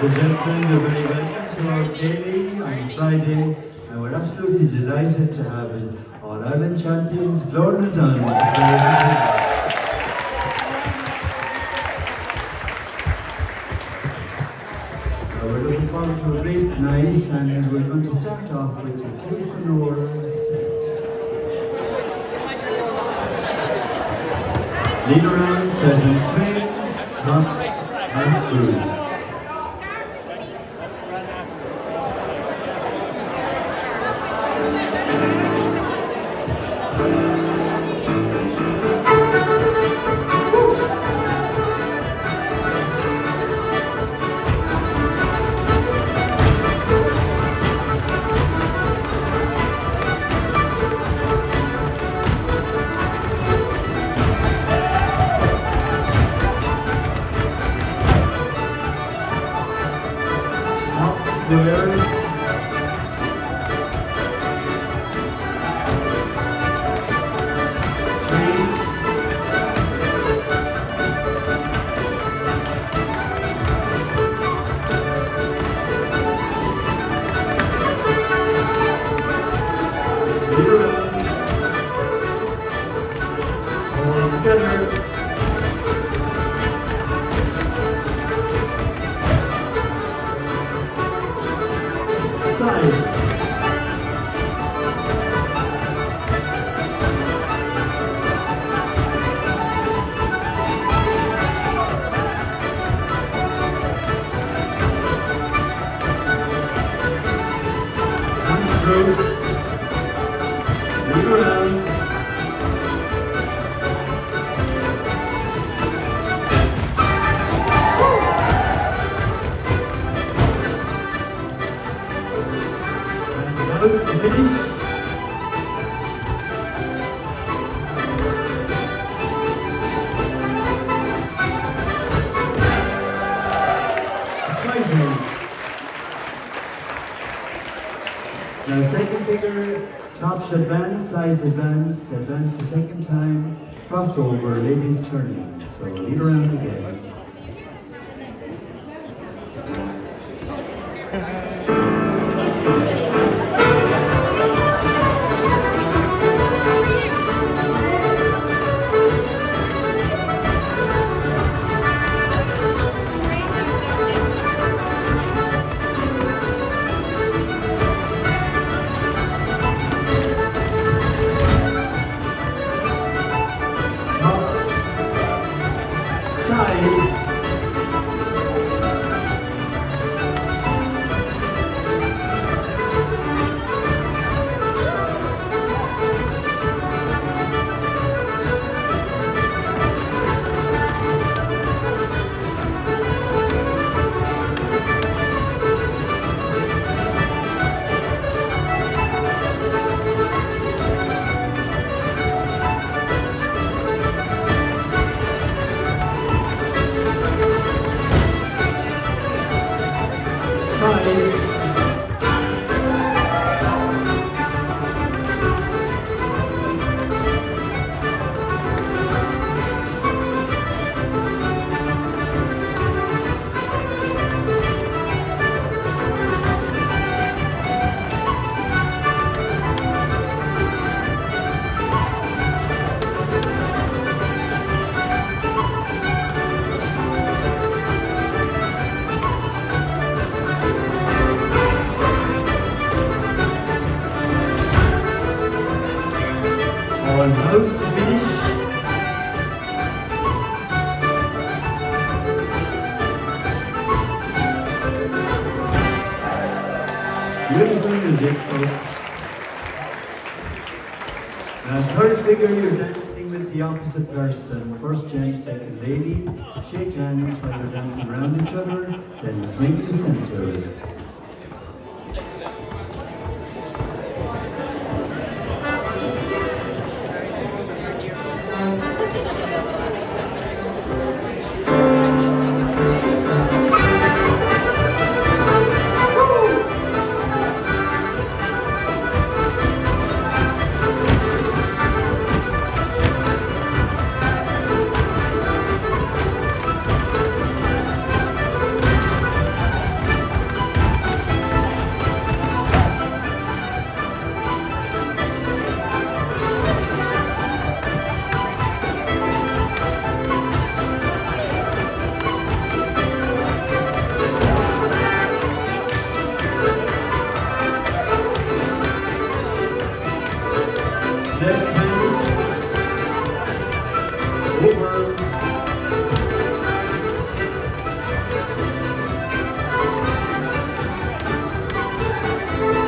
and gentlemen, you're very welcome to our Ceili on Friday, and we're absolutely delighted to have All-Ireland champions Glór and dTonn to play. We're looking forward to a great night, and we're going to start off with the Kilfenora set. Lead around, set and swing, tops, pass through. Now second figure, tops advance, sides advance, advance the second time, crossover, ladies turning. So lead around again. Almost finished. Beautiful music, folks. Now, third figure, you're dancing with the opposite person. First gent, second lady. Shake hands while you're dancing around each other, then swing the center. Left hands over.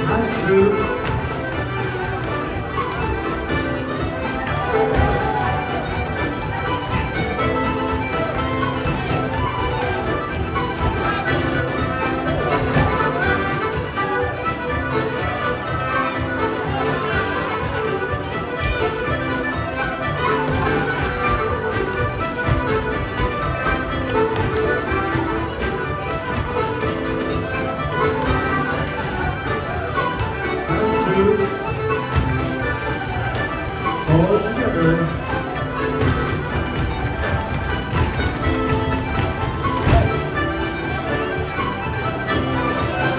Pass through. All together.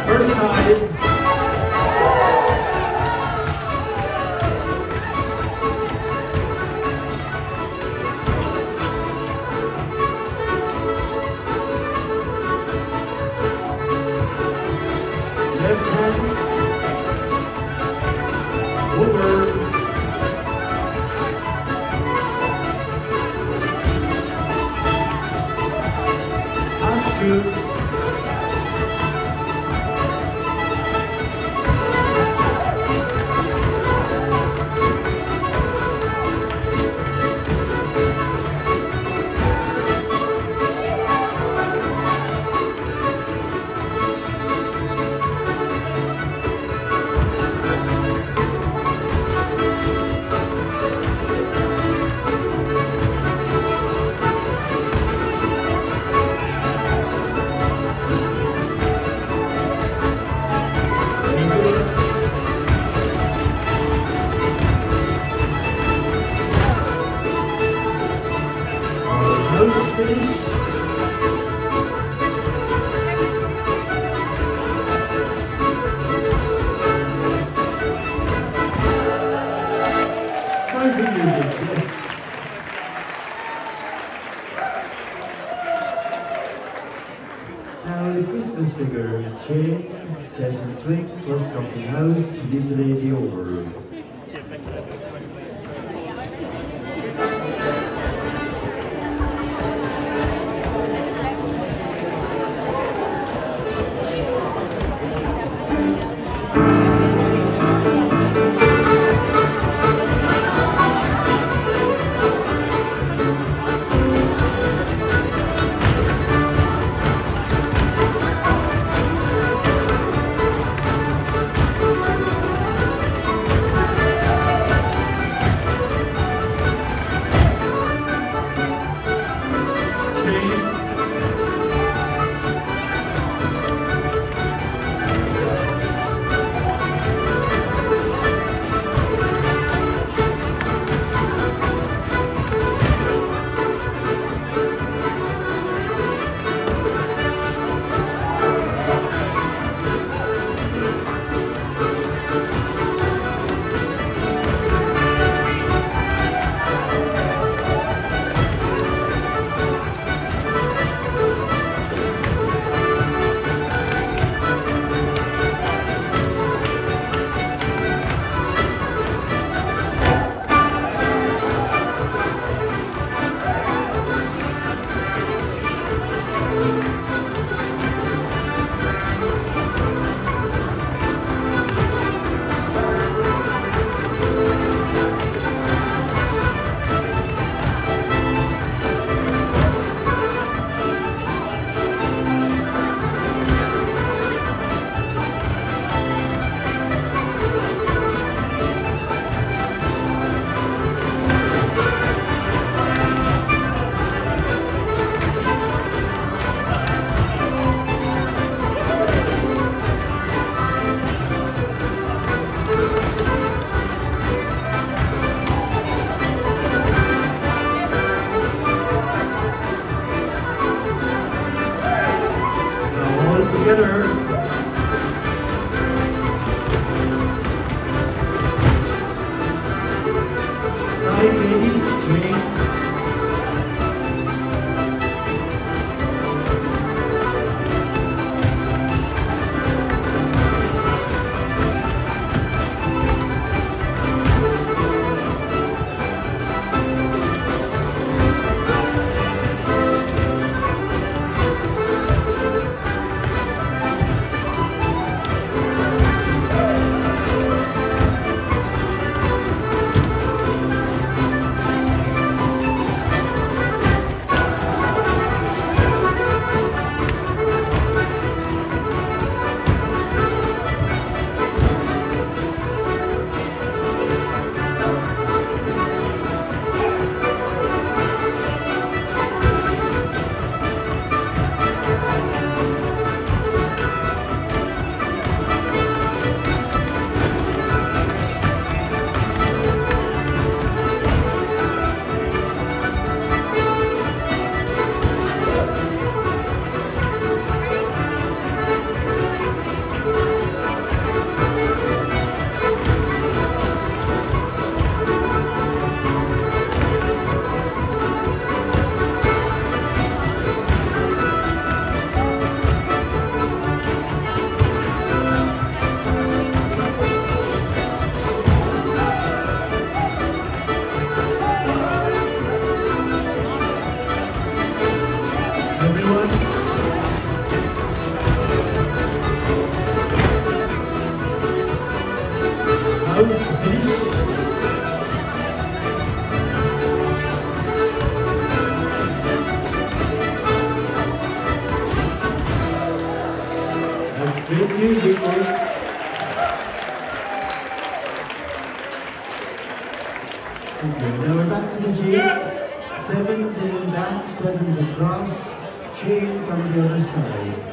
First side. Left hands over. Two. Now the Christmas figure, chain, set and swing, first up in house, lead the lady over. bows to finish. That's great music, folks. Okay, now we're back to the jig. Sevens in and back, sevens across, chain from the other side.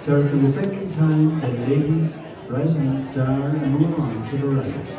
Circle the second time, then ladies, right hand star, and move on to the right.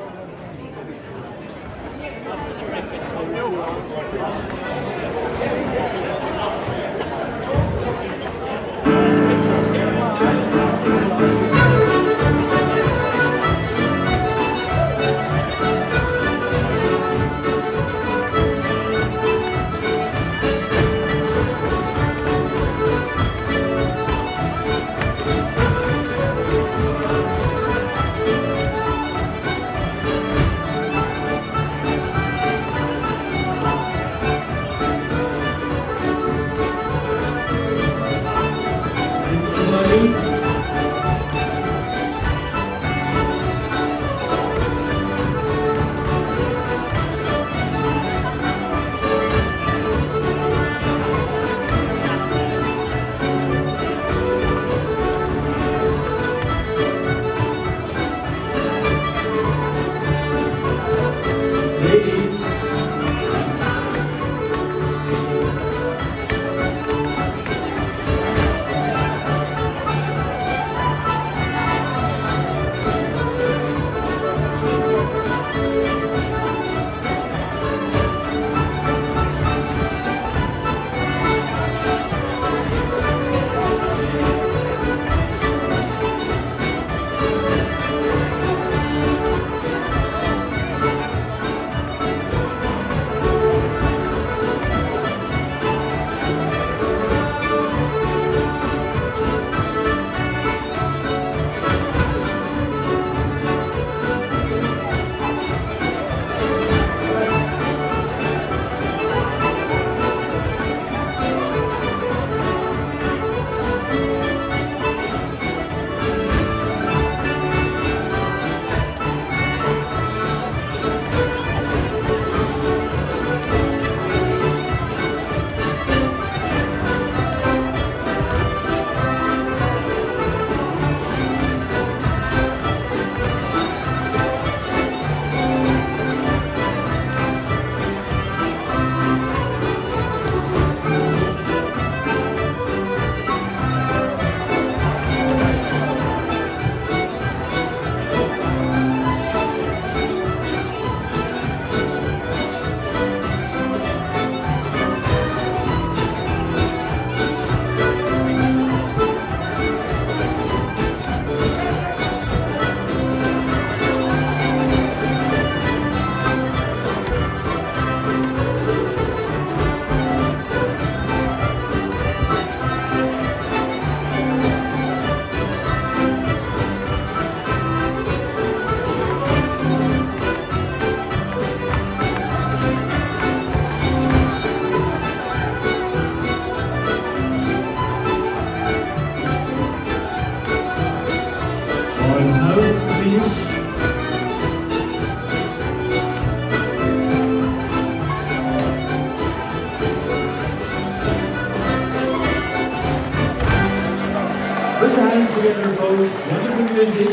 out. Wonderful music.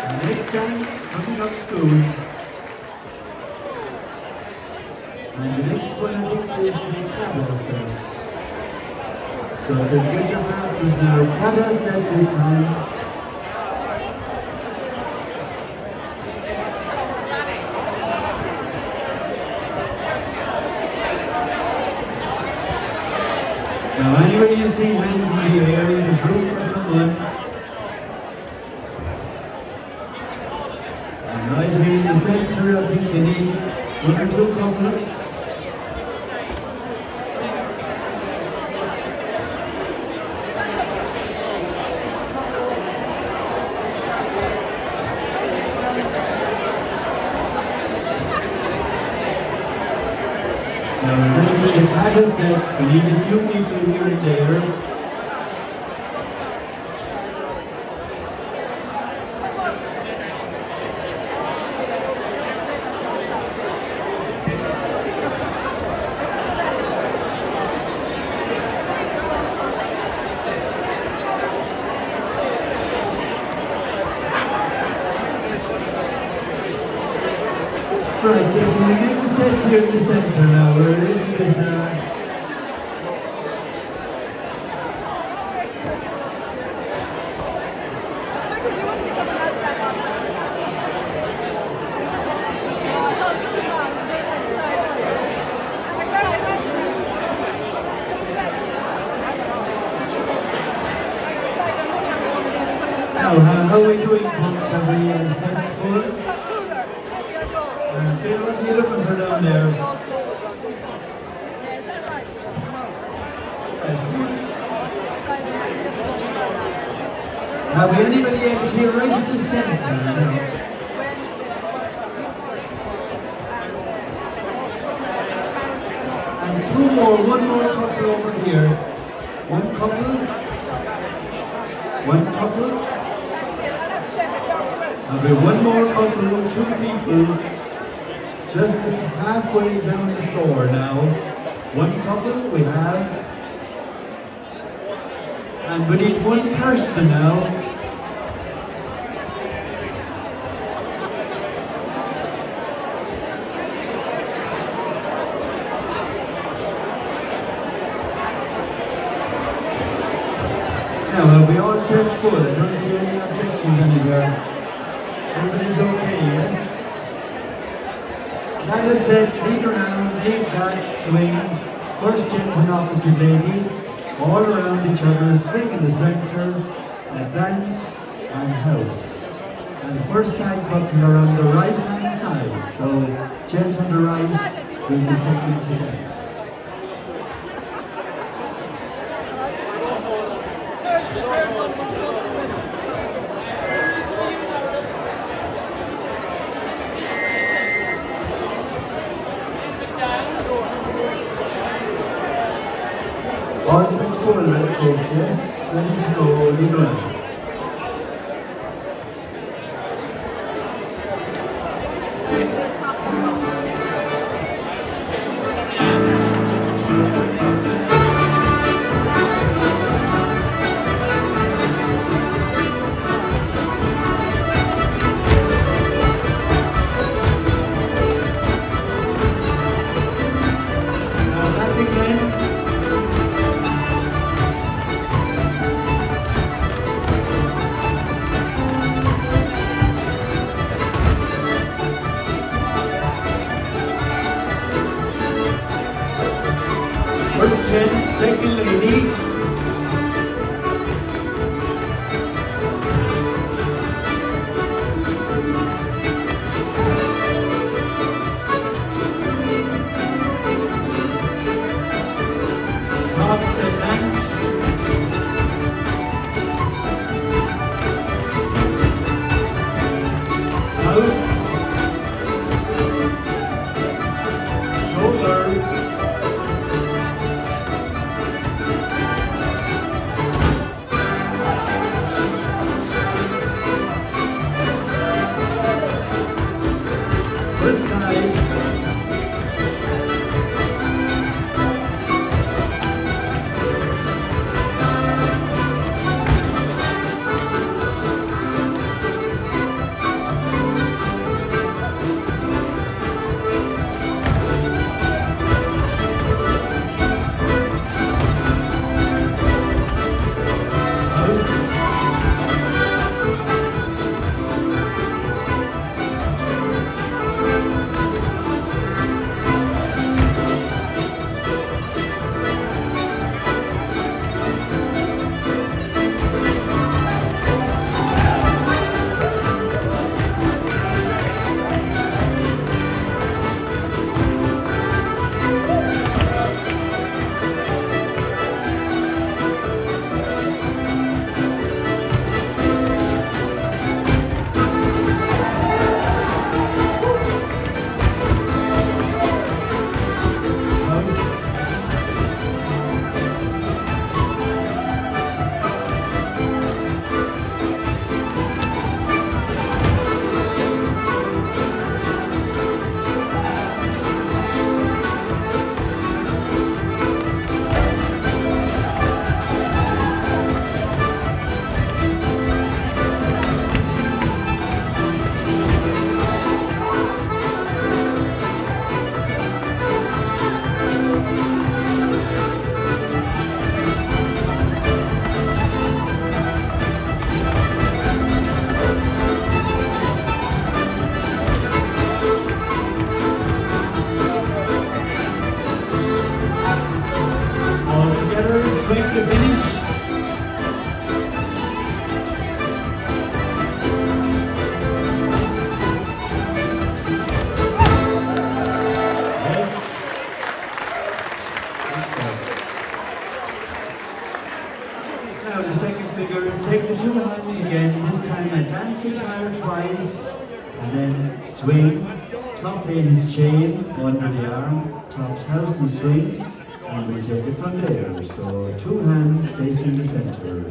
The next dance coming up soon. And the next one I think is the Claddagh set. So the get your path is now Claddagh set this time. Now anywhere you see hands in the air, there's room for someone. And right here in the centre, I think they need one or two couples. Now we're going to see the Claddagh set. We need a few people here and there. Right, can we get the sets here in the centre now? We're a little bit Now, how are we doing, folks? Have we sets full? What are you looking for down there? Have we anybody else here right at the centre now? And two more, one more couple over here. One couple. One couple. Have we one more couple, two people. Just halfway down the floor now. One couple we have. And we need one person now. Now, have we all sets full? I don't see any objections anywhere. Everybody's okay, yes? Claddagh set, lead around, lead back, swing. First gentleman opposite lady. All around each other, swing in the centre, advance and house. And the first side couple are on the right hand side. So, gent on the right will be second to dance. All sets full, right, folks? Yes? Ready to go, lead around. Now back again. First gent, second lady. Tops and dance. House. Shoulder. then swing, top ladies chain under the arm, tops house and swing, and we take it from there. So 2 hands facing the centre.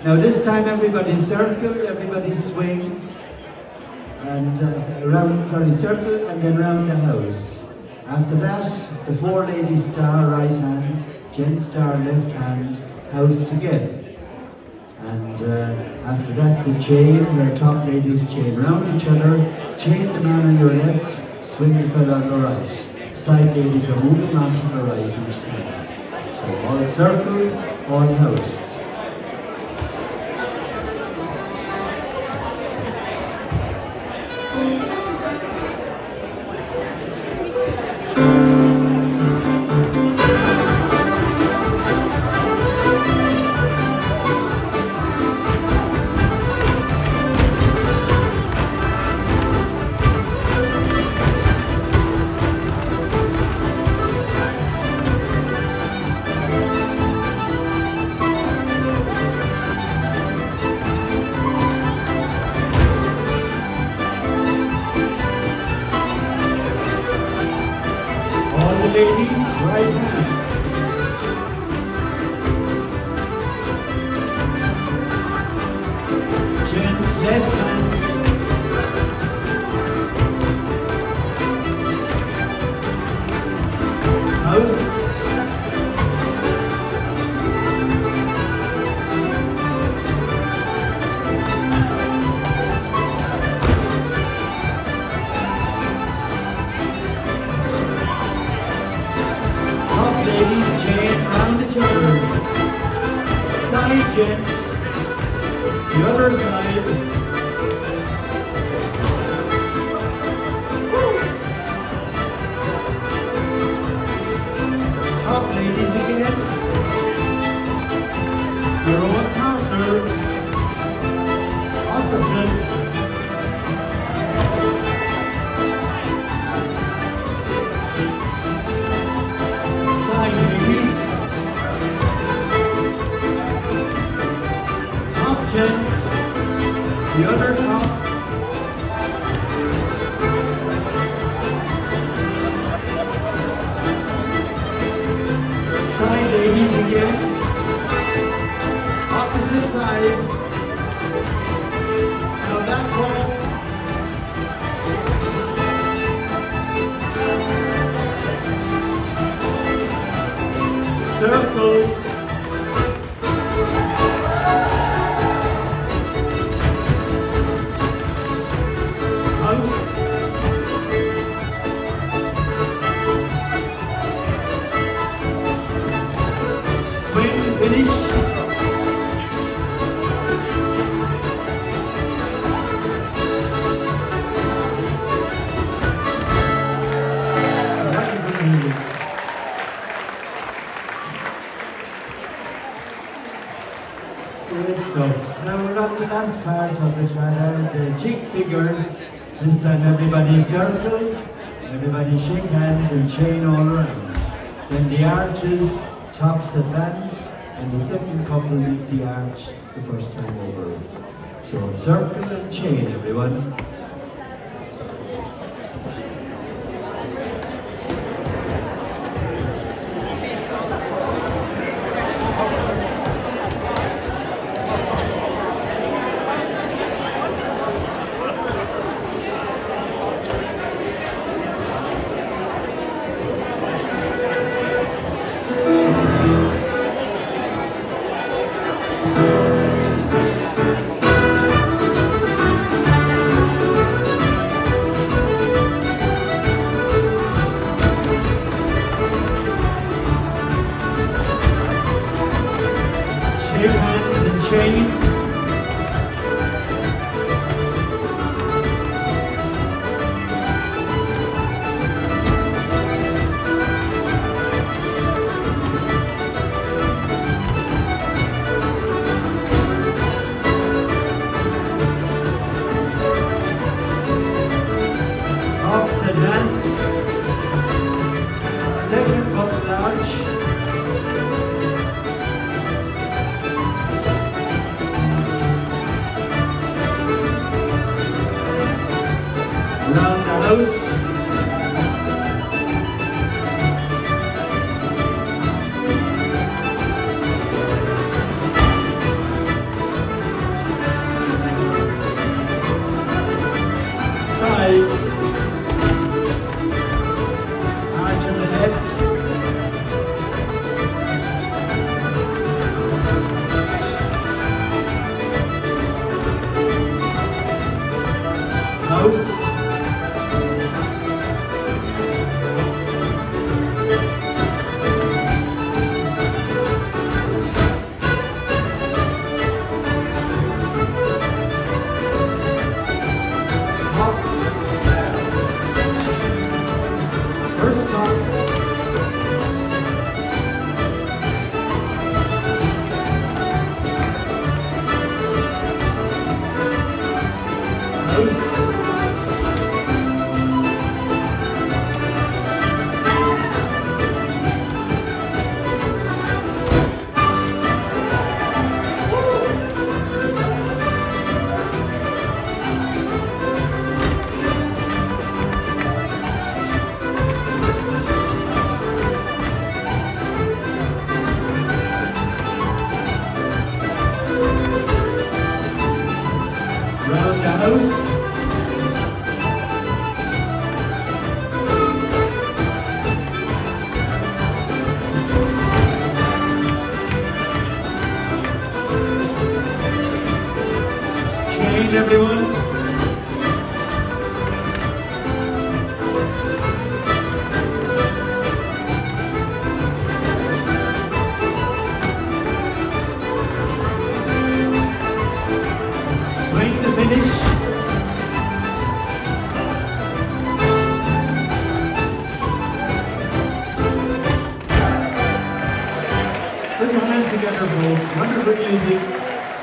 Now this time everybody circle, everybody swing, and circle and then round the house. After that, the 4 ladies star right hand, gents star left hand, house again. And after that the chain, where top ladies chain round each other, chain the man on your left, swing the fella on the right. Side ladies are moving on to the right each time. So all circle, all house. gent, the other side. Top ladies again. Your own partner. Opposite. Side ladies. Top gent. The other top. Side ladies again. Opposite side. Now back home. Circle. House. Swing, finish. Great stuff. Now we're on the last part of the Claddagh, the jig figure. This time everybody circle, everybody shake hands and chain all around. Then the arches, tops advance, and the second couple make the arch the first time over. So circle and chain, everyone. Shake hands and chain. Tops advance. Second couple arch. Round the house. Side. Arch on the left. House. Top. First top. House. together both wonderful music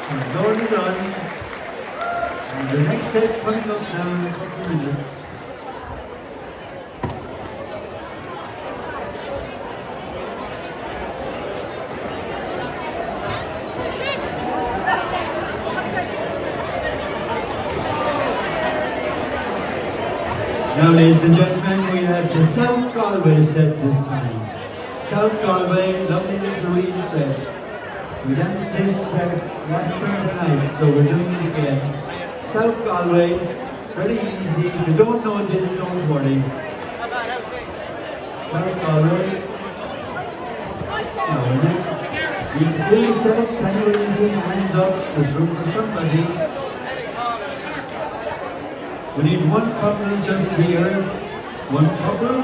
from Glór. And the next set coming up now in a couple of minutes. Now, ladies and gentlemen, we have the South Galway set this time. South Galway, lovely little reel set. We danced this last Saturday night, so we're doing it again. South Galway, very easy. If you don't know this, don't worry. South Galway. Now, you can fill yourselves, anywhere you see hands up, there's room for somebody. We need one couple just here. One couple,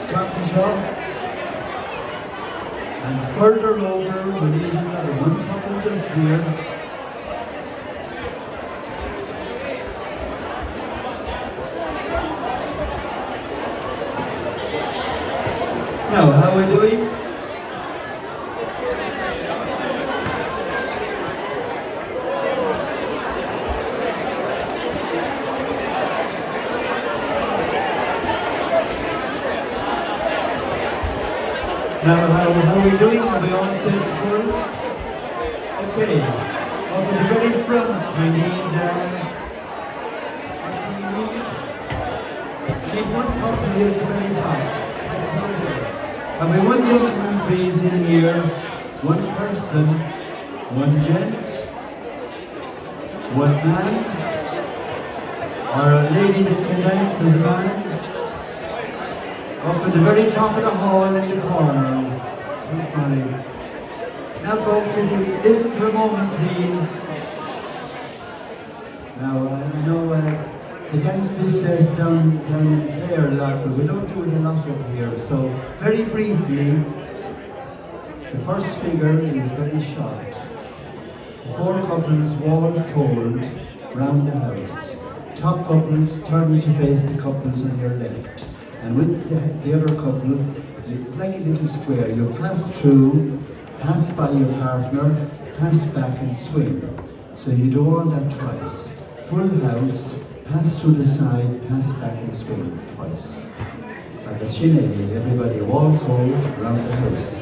stop and shop. And further over, we need another one couple just here. Now, how are we doing? Now, how are we doing? Are we all sets full? Okay. Up at the very front, we need, we need one couple here at the very top. That's how we do it. Have we one gentleman, please, in here? One person, one gent, one man, or a lady that can dance as a man? Up at the very top of the hall in the corner. Thanks, Molly. Now, folks, if you listen for a moment, please. Now, I know the dance this says down in Clare a lot, but we don't do it a lot up here. So, very briefly, the first figure is very short. The four couples waltz hold round the house. Top couples turn to face the couples on your left. And with the other couple, it's like a little square. You pass through, pass by your partner, pass back and swing. So you do all that twice. Full house, pass through the side, pass back and swing twice. Like a Ceili, everybody waltz hold around the house.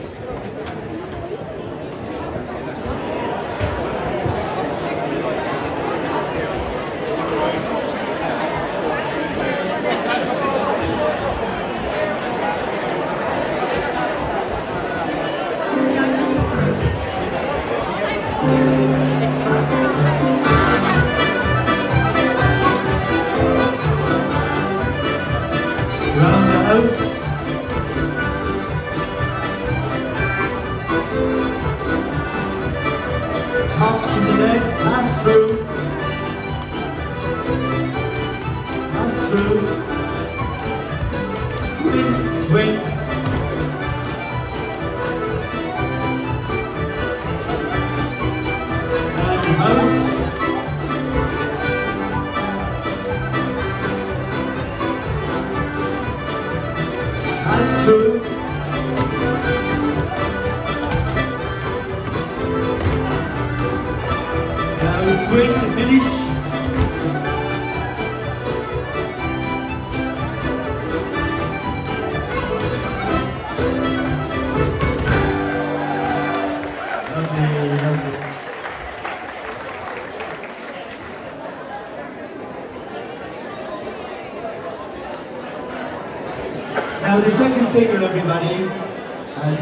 Now the second figure, everybody,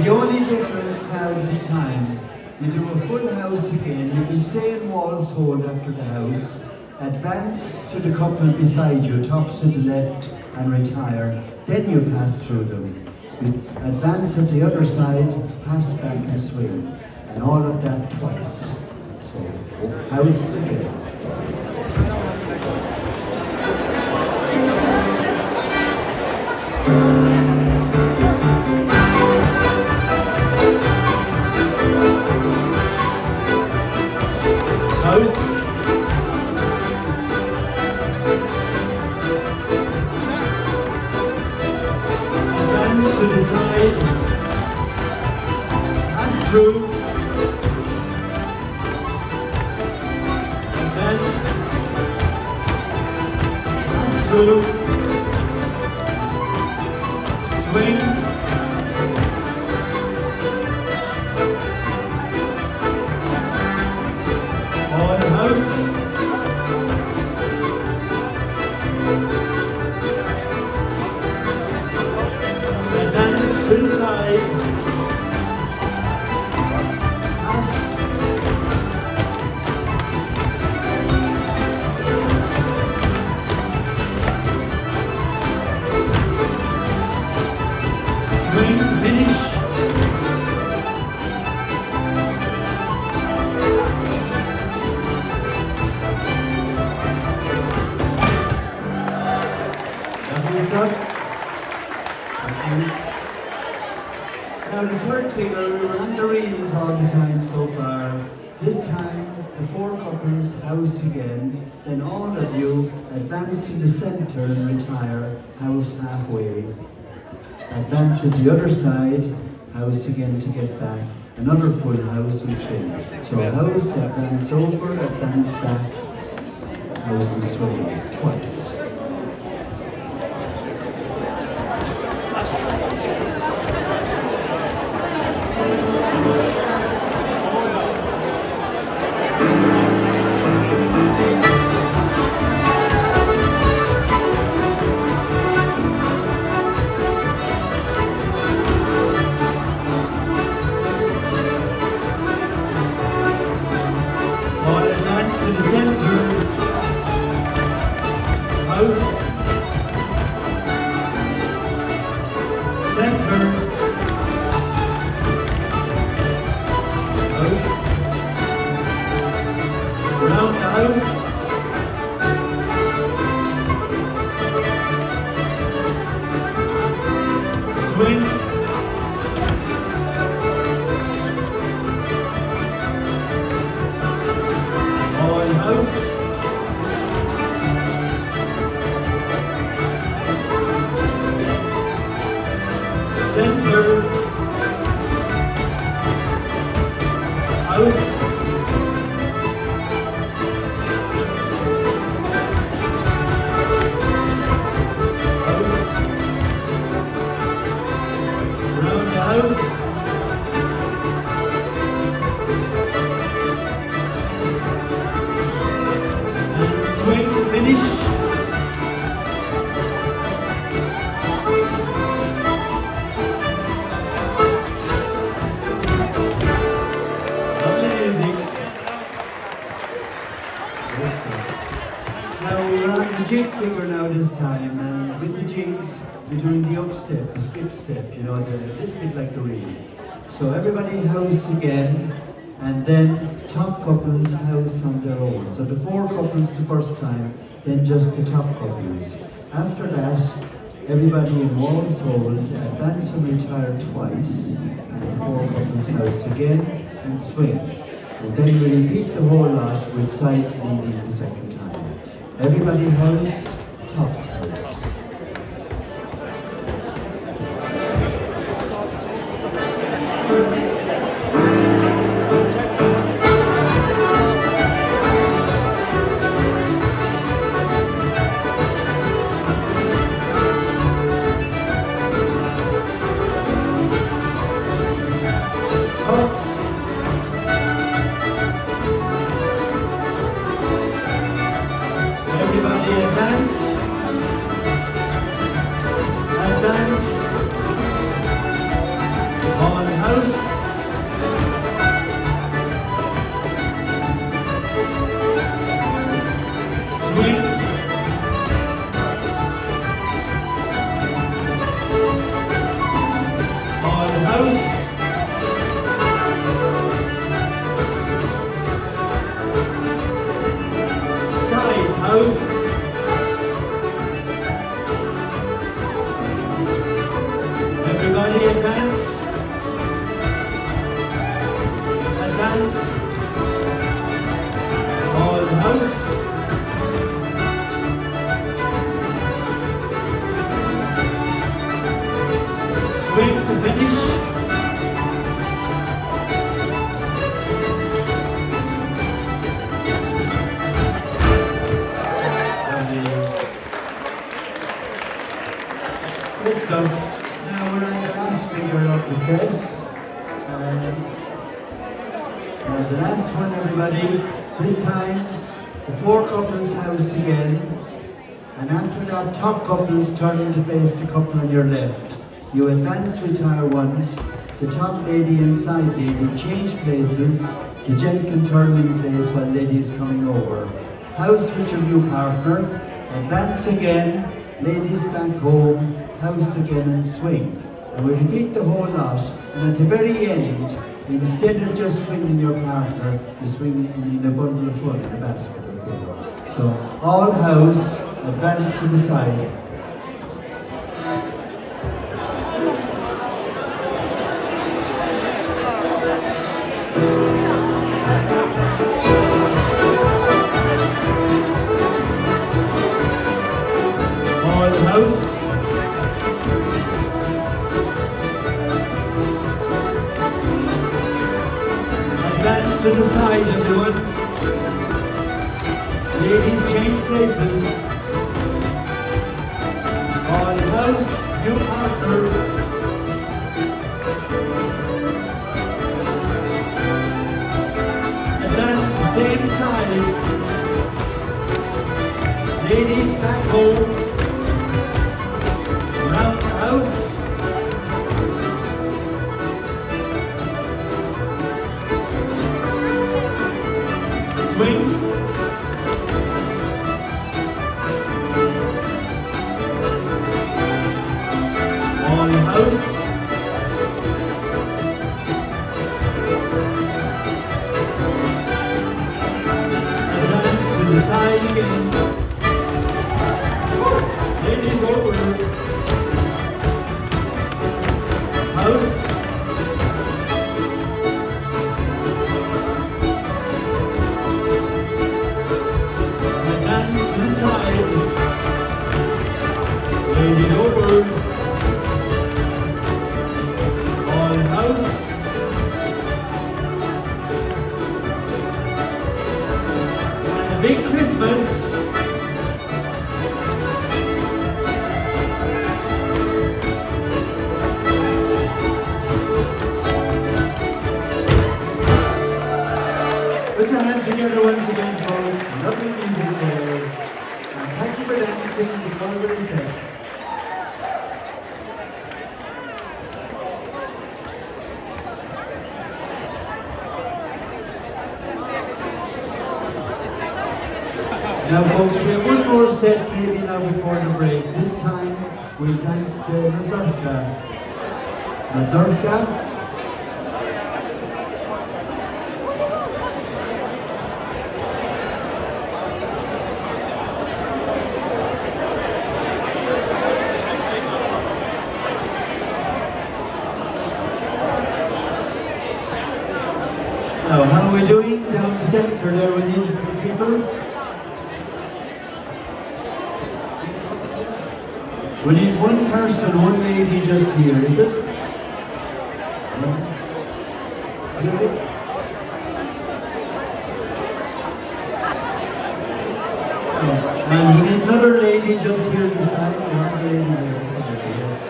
the only difference now this time, you do a full house again. You can stay in waltz hold after the house, advance to the couple beside you, tops to the left, and retire. Then you pass through them. You advance at the other side, pass back and swing. And all of that twice. So, house again. To the side, pass through, two, swing, all house, and dance to the side, pass, swing, finish. Lovely stuff. Now the third figure, we were on the reels all the time so far. This time, the four couples house again, then all of you advance to the centre and retire, house halfway. Advance to the other side, house again to get back. Another full house and swing. So house, advance over, advance back, house and swing, twice. All advance to the centre, house, centre, house, round the house, swing, all house, center, house, house, round the house, and swing, finish. Lovely music. Great stuff. Now we're on the jig figure now this time, and with the jigs, we're doing the up step, the skip step, you know, a little bit like the reel. So everybody house again, and then top couples house on their own. So the four couples the first time, then just the top couples. After that, everybody in walls hold, advance and retire twice, and the four couples house again, and swing. And then we repeat the whole lot with sides leading the second time. Everybody house, tops house. Tops. Everybody advance. Good stuff. Now we're on the last figure of the set. Now the last one, everybody. This time, the four couples house again. And after that, top couples turning to face the couple on your left. You advance retire once. The top lady and side lady change places. The gent can turn in place while lady is coming over. House with your new partner. Advance again. Ladies back home. House again and swing. And we repeat the whole lot. And at the very end, instead of just swinging your partner, you swing in a bundle of fun in a basket. Okay? So all house, advance to the side. All house. Advance to the side, everyone. Ladies, change places. All house, new partner. Advance the same side. Ladies, back home. Round the house. Swing. On house. Advance to the side again. Ladies over. House. Lady over. All house. And a big Christmas. Put your hands together once again, folks. Lovely music there. And thank you for dancing the Galway set. Now folks, we have one more set maybe now before the break. This time we'll dance the Mazurka. Mazurka. Now, how are we doing down the center there? We need people. We need one person, one lady just here, is it? And we need another lady just here to side. One lady there, yes.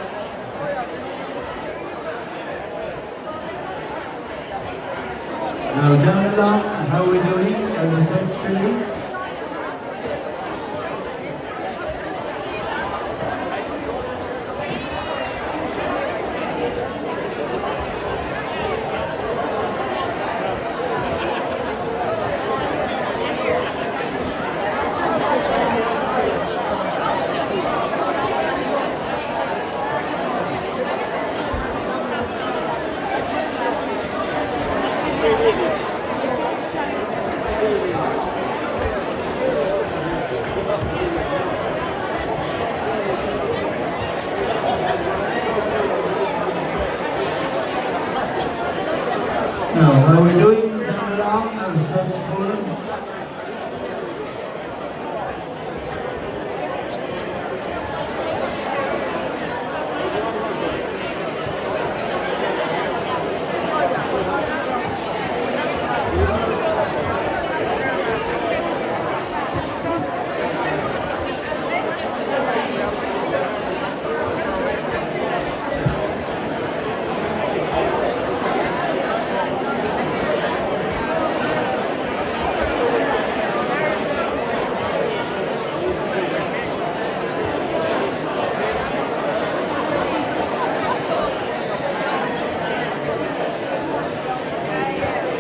Now down along, how are we doing? Are the sets filling? Now, how are we doing down along? Are the sets full?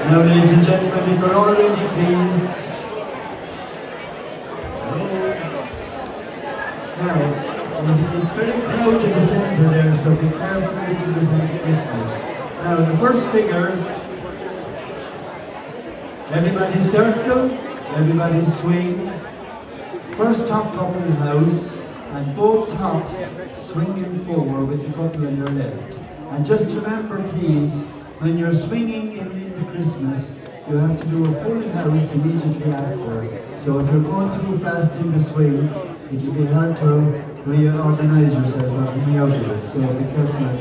Now, ladies and gentlemen, if you're all ready, please. Now, it's very crowded in the centre there, so be careful if you present Christmas. Now, the first figure, everybody circle, everybody swing. First top couple house, and both tops swinging forward with the couple on your left. And just remember, please, when you're swinging in the Christmas, you have to do a full house immediately after. So if you're going too fast in the swing, it'll be hard to reorganize yourself or coming out of it. So be careful of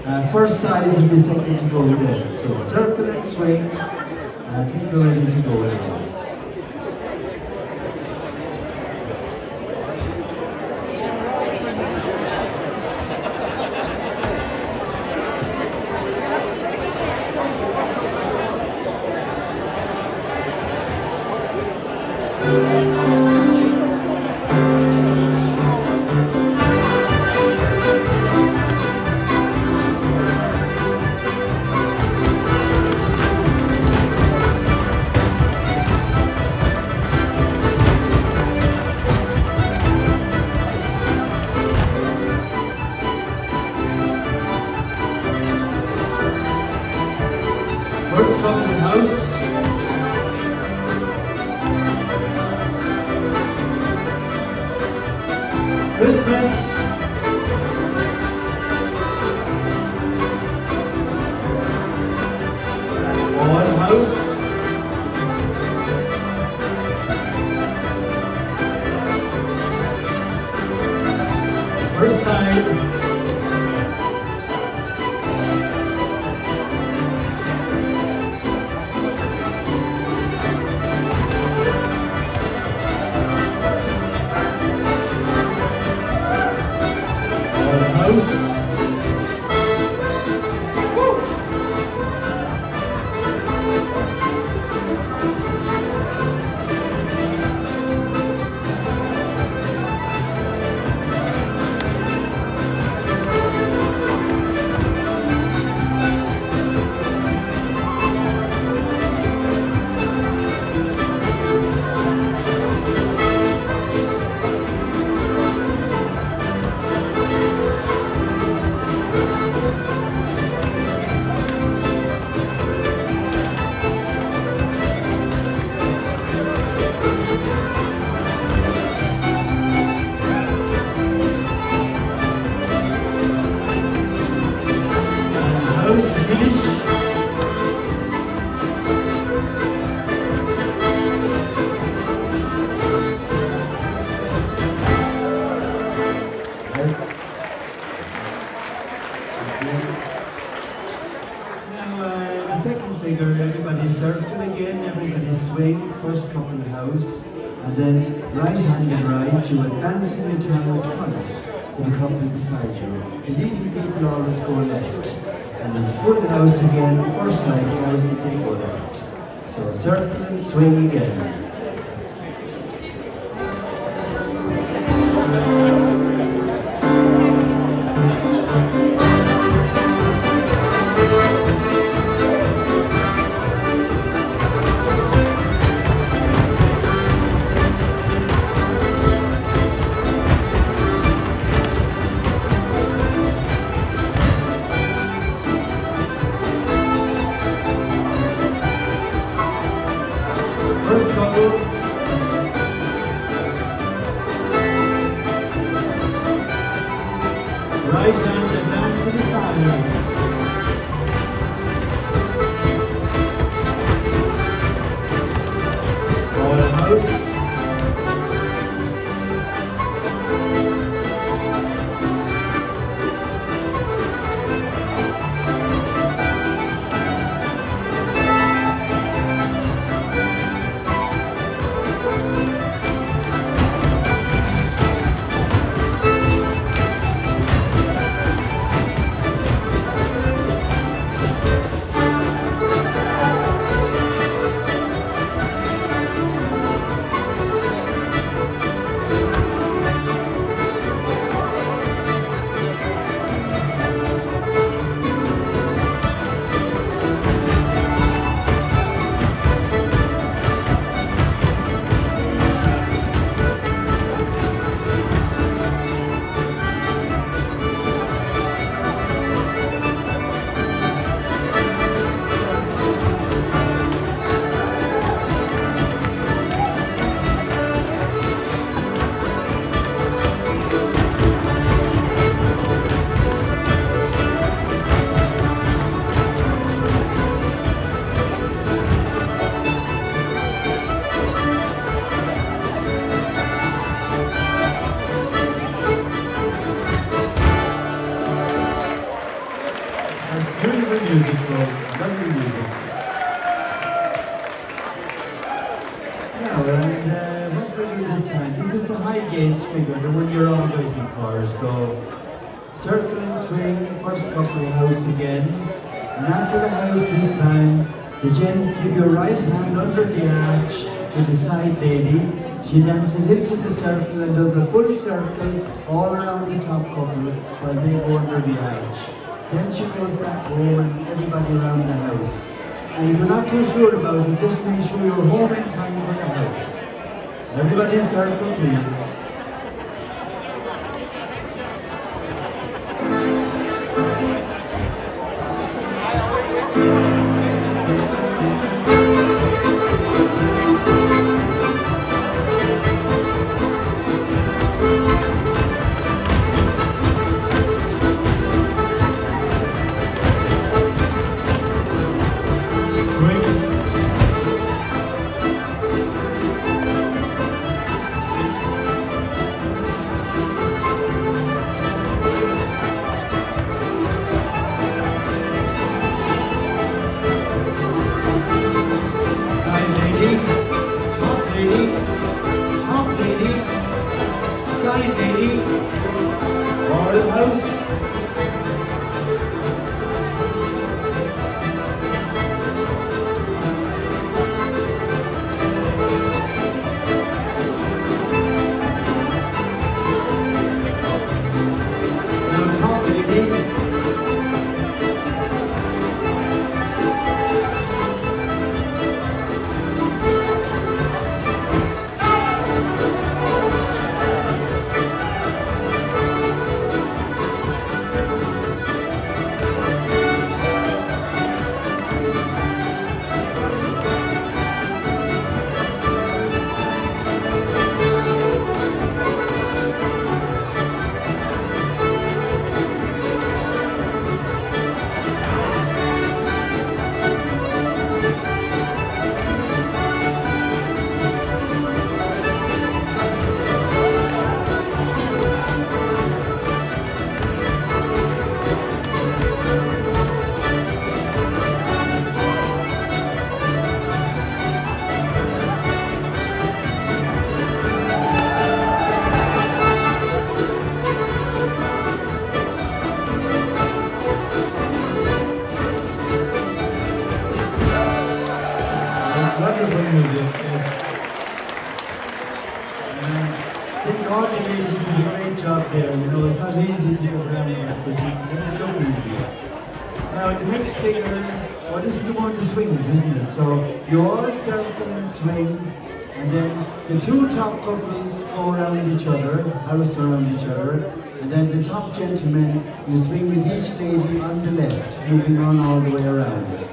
that. First size will be something to go with it. So circle and swing, and I think you're ready to go again. First couple house. Christmas. One house. First side. Everybody circle again, everybody swing, first couple house, and then right hand and right, you advance in return twice to the couple beside you. The leading people always go left, and there's a full house again, first side's house, and they go left. So circle and swing again. First couple. Right hand advance to the side. All house. music, folks. Lovely music. Now, and what we do this time? This is the high gates figure, the one you're all waiting for. So, circle and swing, first couple of house again. And after the house this time, the gent give your right hand under the arch to the side lady. She dances into the circle and does a full circle all around the top couple while they go under the arch. Then she goes back home and everybody around the house. And if you're not too sure about it, just make sure you're home in time for the house. Everybody circle, please. The two top couples go around each other, house around each other, and then the top gentlemen, you swing with each lady on the left, moving on all the way around.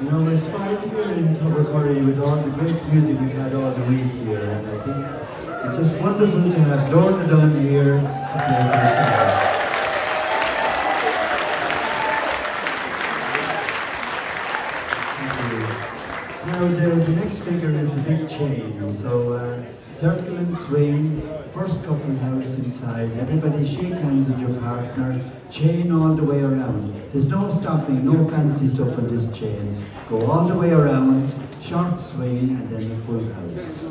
You know, we're spoiled here in Tubbercurry with all the great music we've had all the week here, and I think it's just wonderful to have Glór here to play this song. Now the next figure is the big chain, so circle and swing, first couple house inside, everybody shake hands with your partner, chain all the way around. There's no stopping, no fancy stuff on this chain. Go all the way around, short swing and then a full house.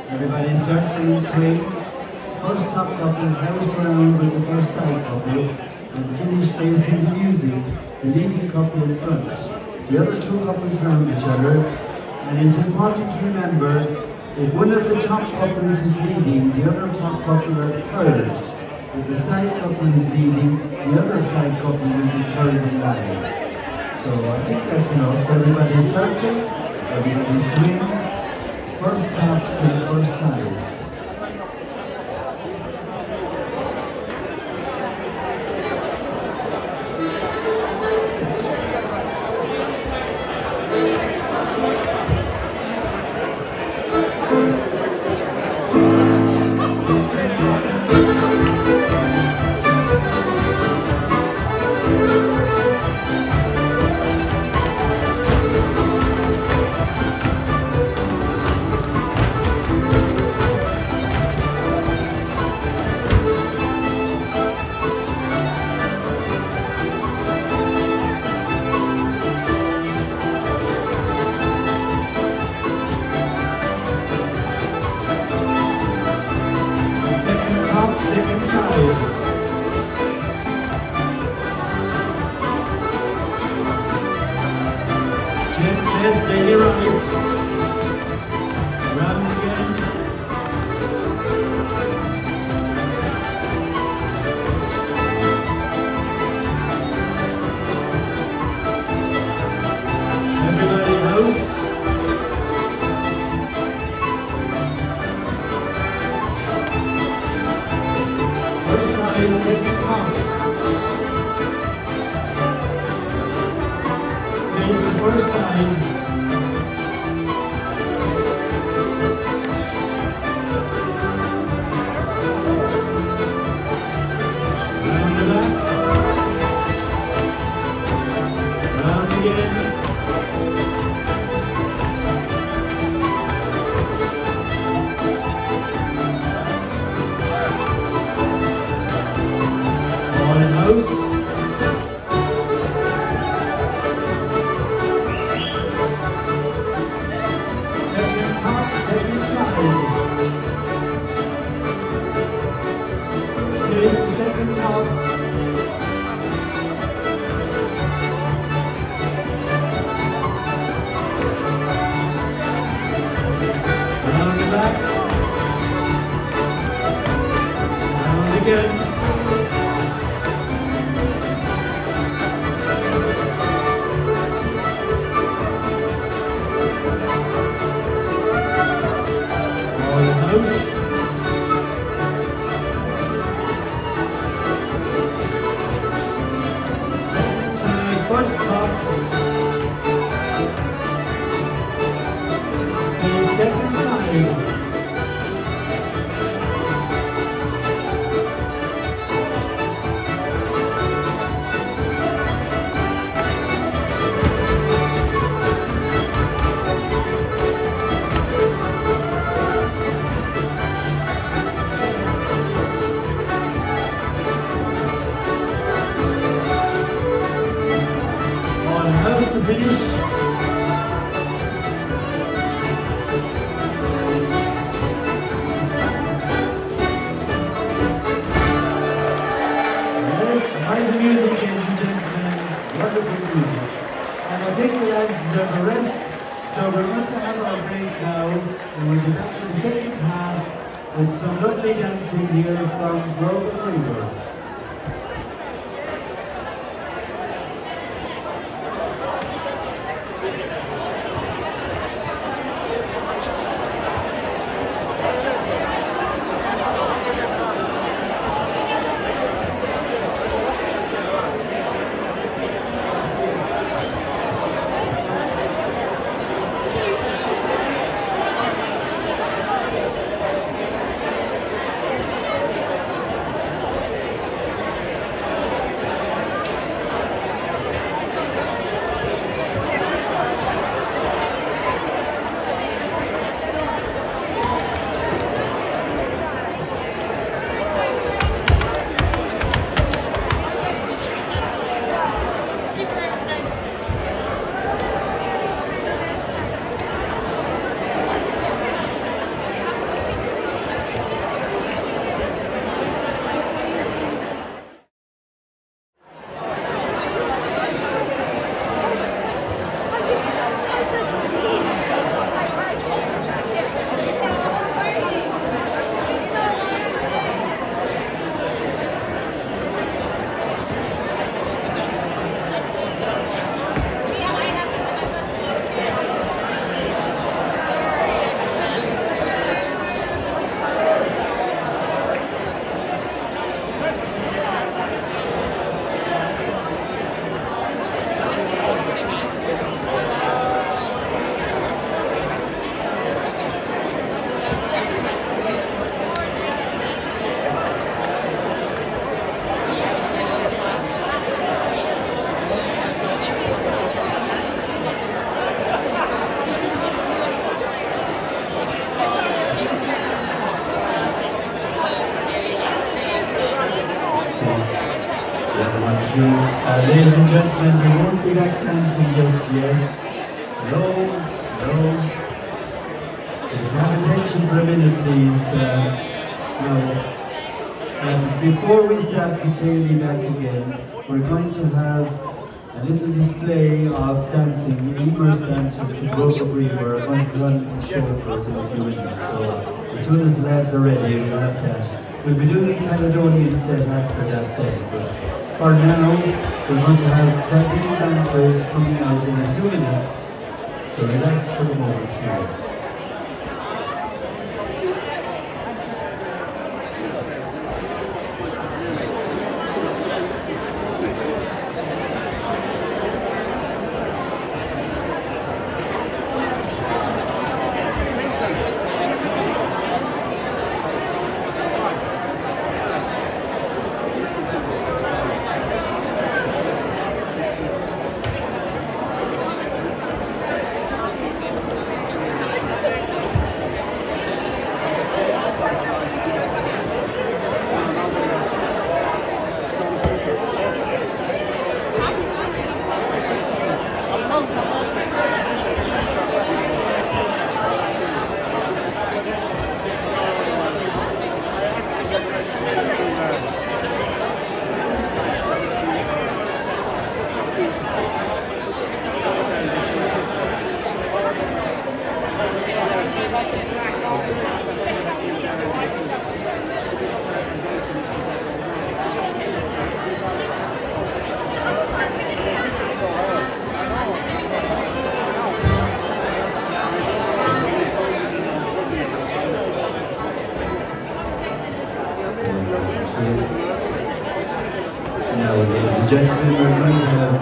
Everybody circle swing. First top couple house around with the first side couple and finish facing the music, the leading couple in front. The other two couples round each other, and it's important to remember if one of the top couples is leading, the other top couple are third. If the side couple is leading, the other side couple will be third in line. So I think that's enough. Everybody circle, everybody swing. First tops and first sides. left, lady right. Round again. Everybody house. First side, second top. Face the first side. Round the back. Round again. House. Second top, second side. Face the second top. Around the back. Around again. House. Second side, first top. The second side. To finish. Yes, nice music, ladies and gentlemen. Wonderful music. And I think the lads deserve a rest. So we're going to have our break now. And we'll be back in the second half with some lovely dancing here from Glór. Ladies and gentlemen, we won't be back dancing just yet. No, no. If you have attention for a minute, please. No. Before we start the Ceili back again, we're going to have a little display of dancing, Emer's dance with the Glór Brigid are going to run the show for us in a few minutes. So as soon as the lads are ready, we'll have that. We'll be doing a Caledonian set after that then. But for now, we're going to have Clare Lancers coming out in a few minutes. So relax for the moment, please. Now, ladies and gentlemen, we're going to have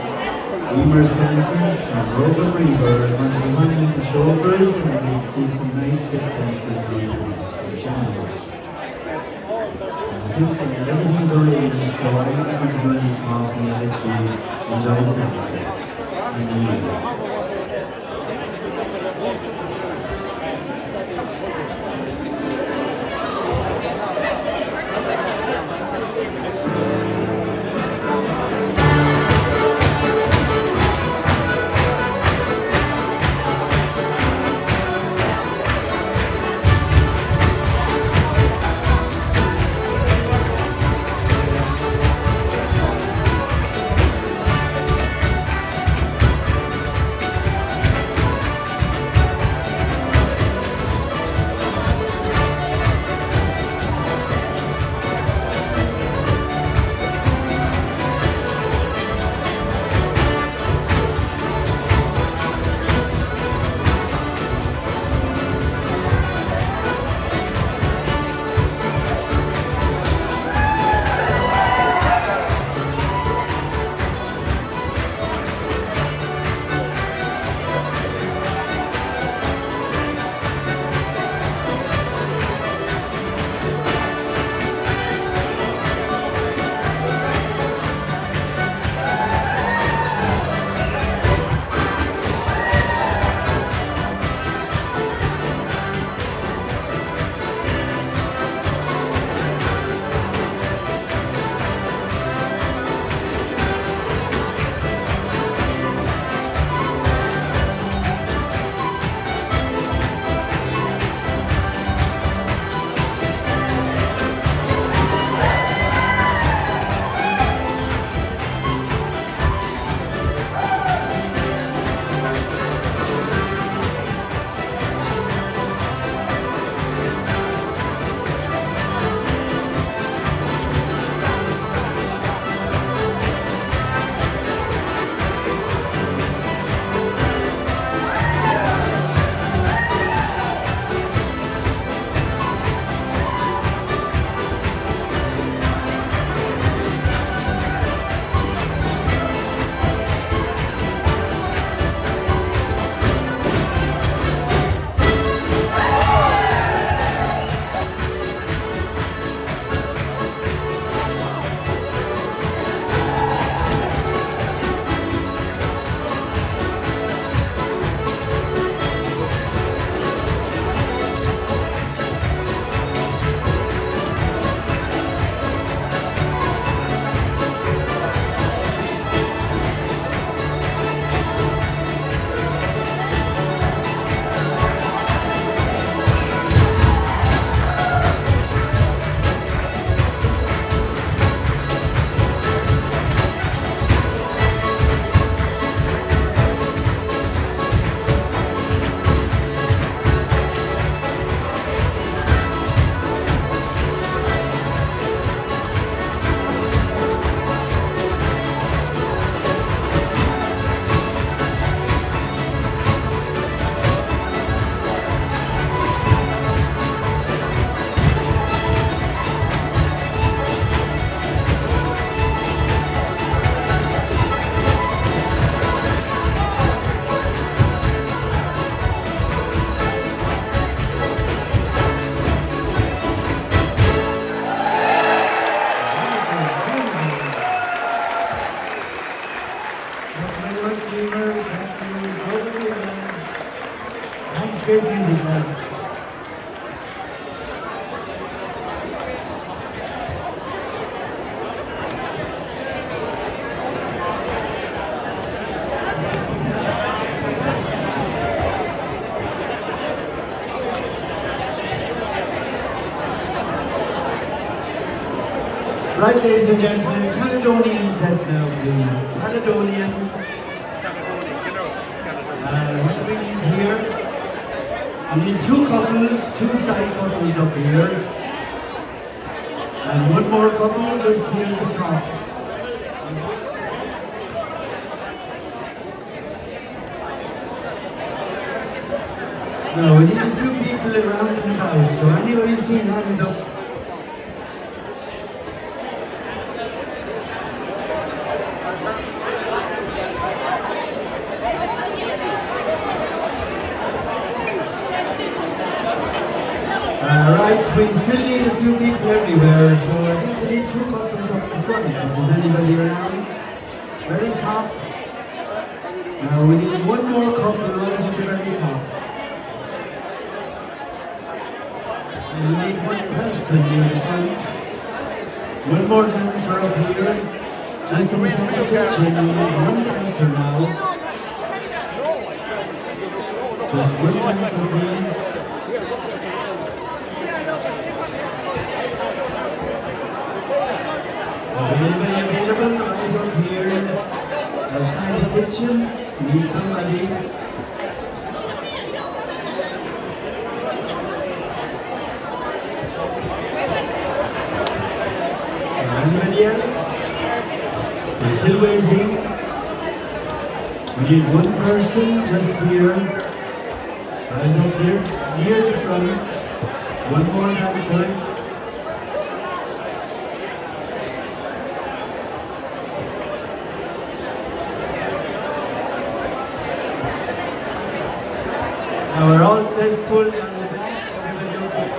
Emer's dancers and Glór Brigid are going to be running the show for us, and we'll see some nice step dances on some channels. I think everything's arranged, so I'm not going to do any talking and let you enjoy the dancing. Dreamer. Thank you. Over to you, man. Thanks, great music, lads. Right, ladies and gentlemen, Caledonian set now, please. Caledonian. What do we need here? We need two couples, two side couples up here. And one more couple just here at the top. Now, we need a few people around and about, so anybody seeing hands up? Right, we still need a few people everywhere, so I think we need two couples up the front. If there's anybody around, very top. Now we need one more couple right at the very top. And we need one person near the front. One more dancer up here. Just inside the kitchen, we need one dancer now. Just one dancer, please. Anybody available? Rise up here. Outside the kitchen. Need somebody. Anybody else? We're still waiting. We need one person just here. Rise up here. Near the front. One more dancer. Now we're all sets full down the back. Everybody okay?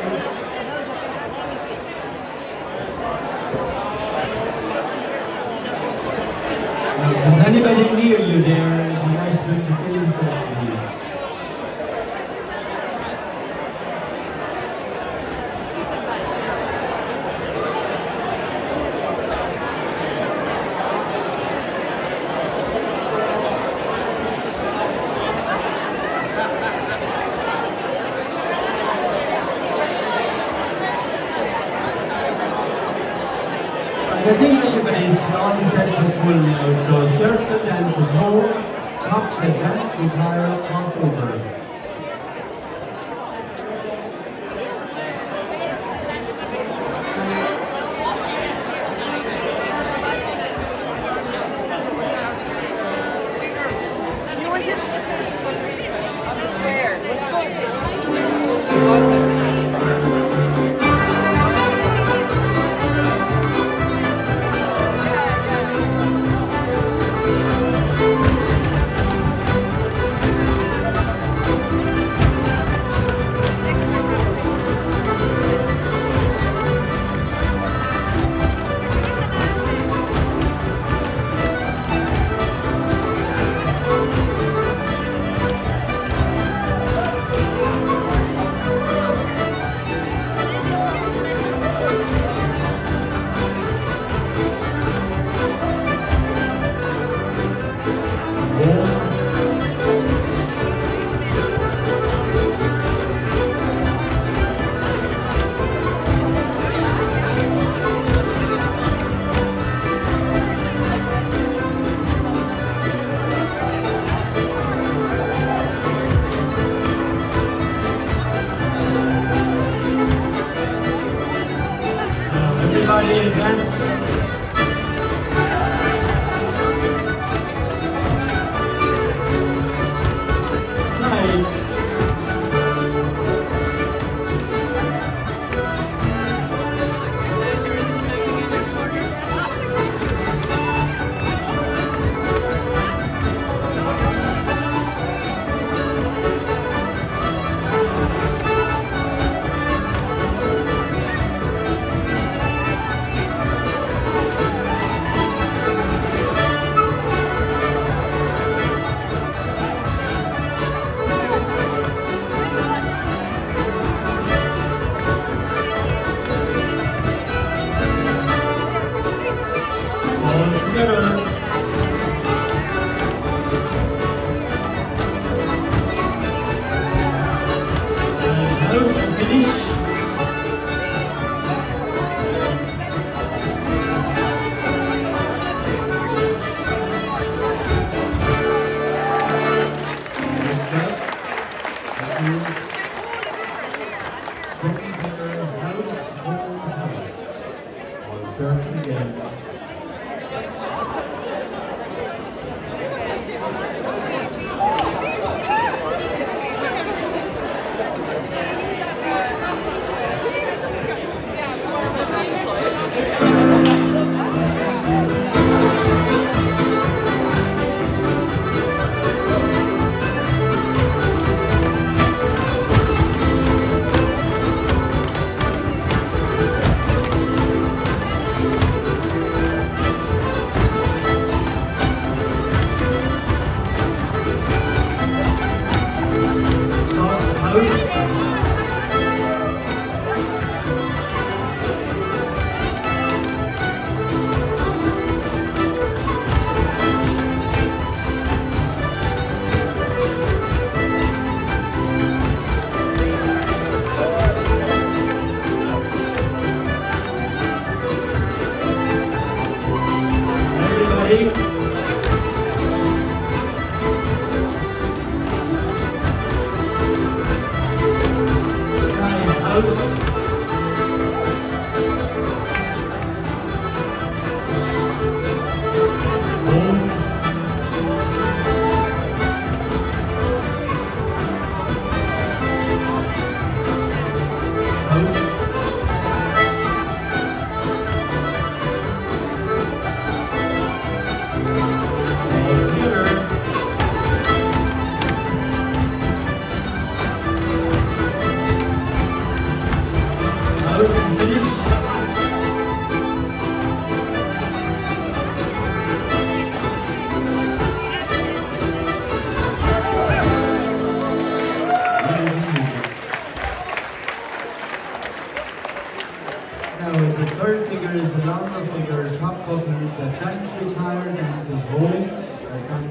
Now, is anybody near you there? It'd be nice for you to fill this up, please. I think everybody's, all the sets are full now, so circle dances home, top set dance, retire, crossover. You went into the section on the square. What's good?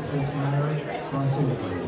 straight tomorrow, crossover.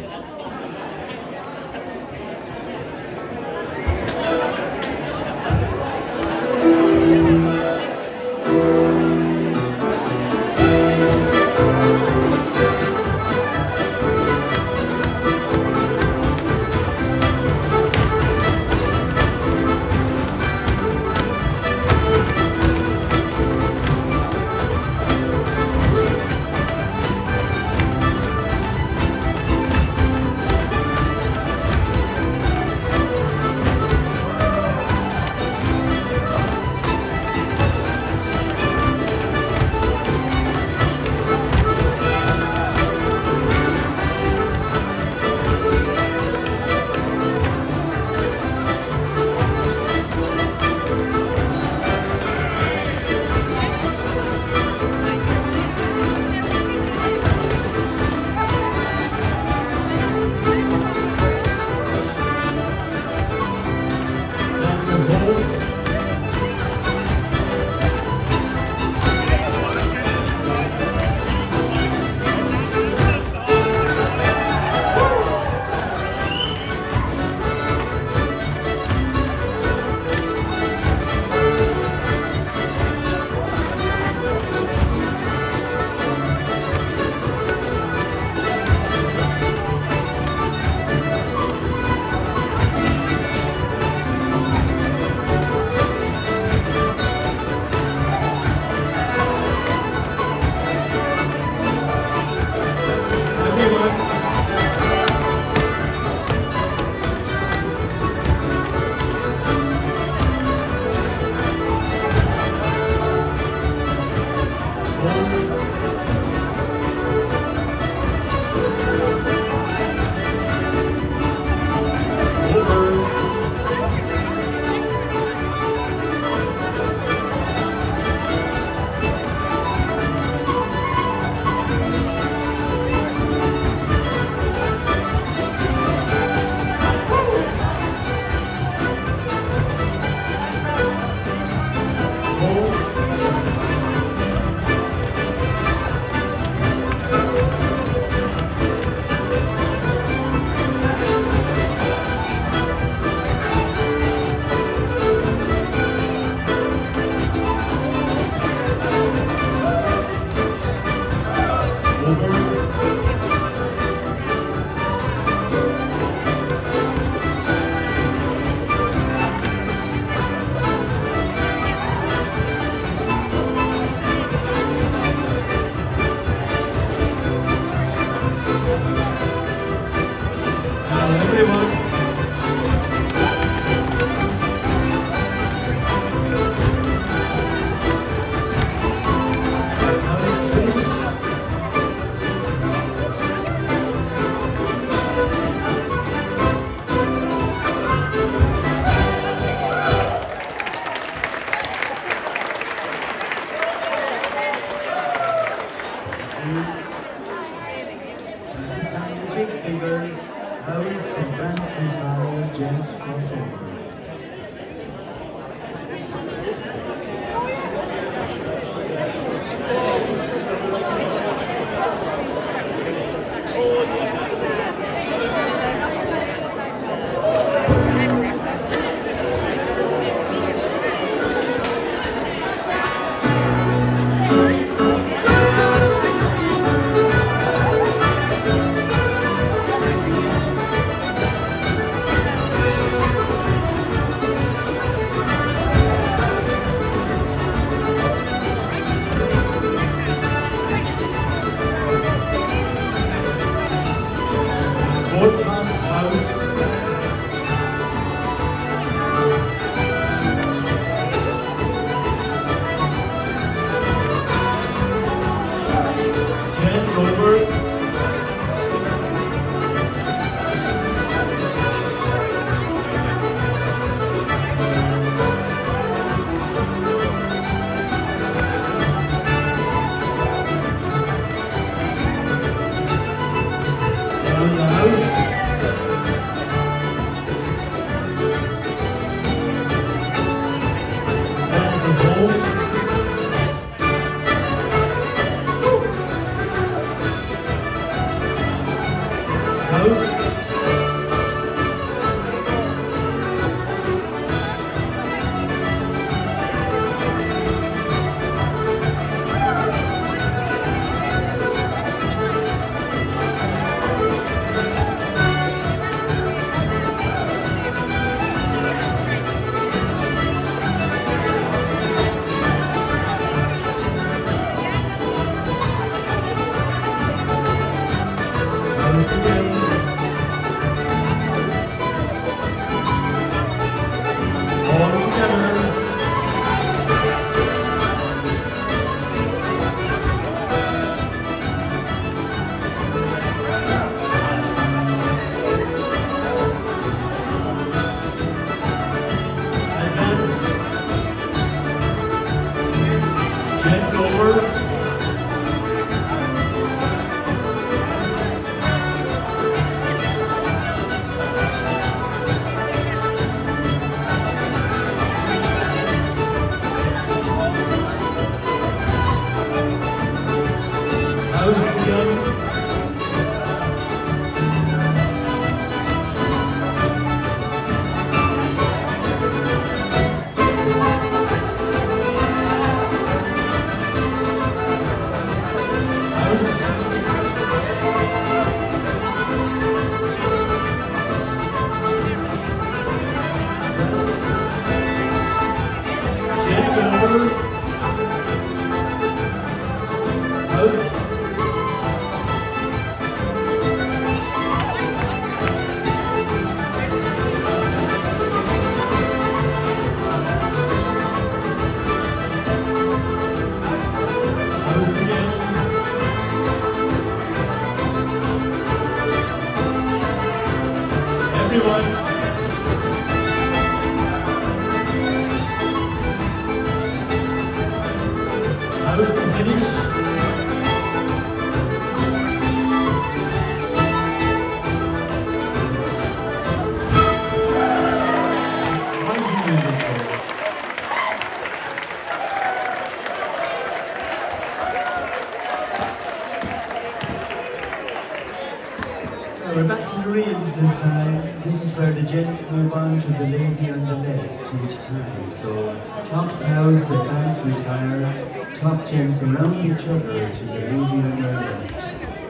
Now we're back to the reels this time. This is where the gents move on to the lady on the left each time. So top's house, advance, retire, top gents around each other to the lady on their left,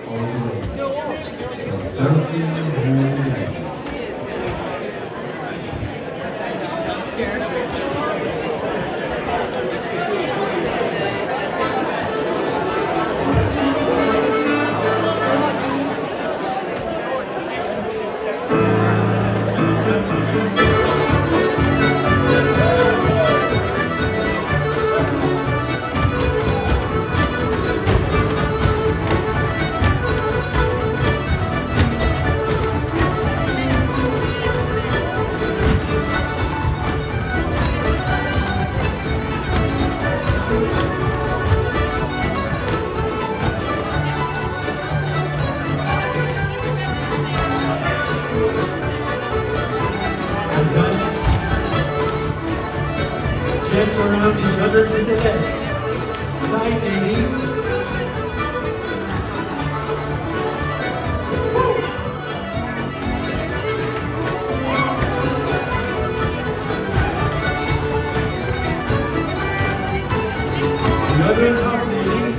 all the way. So circle, here, around each other to the left. Side lady. The other top lady.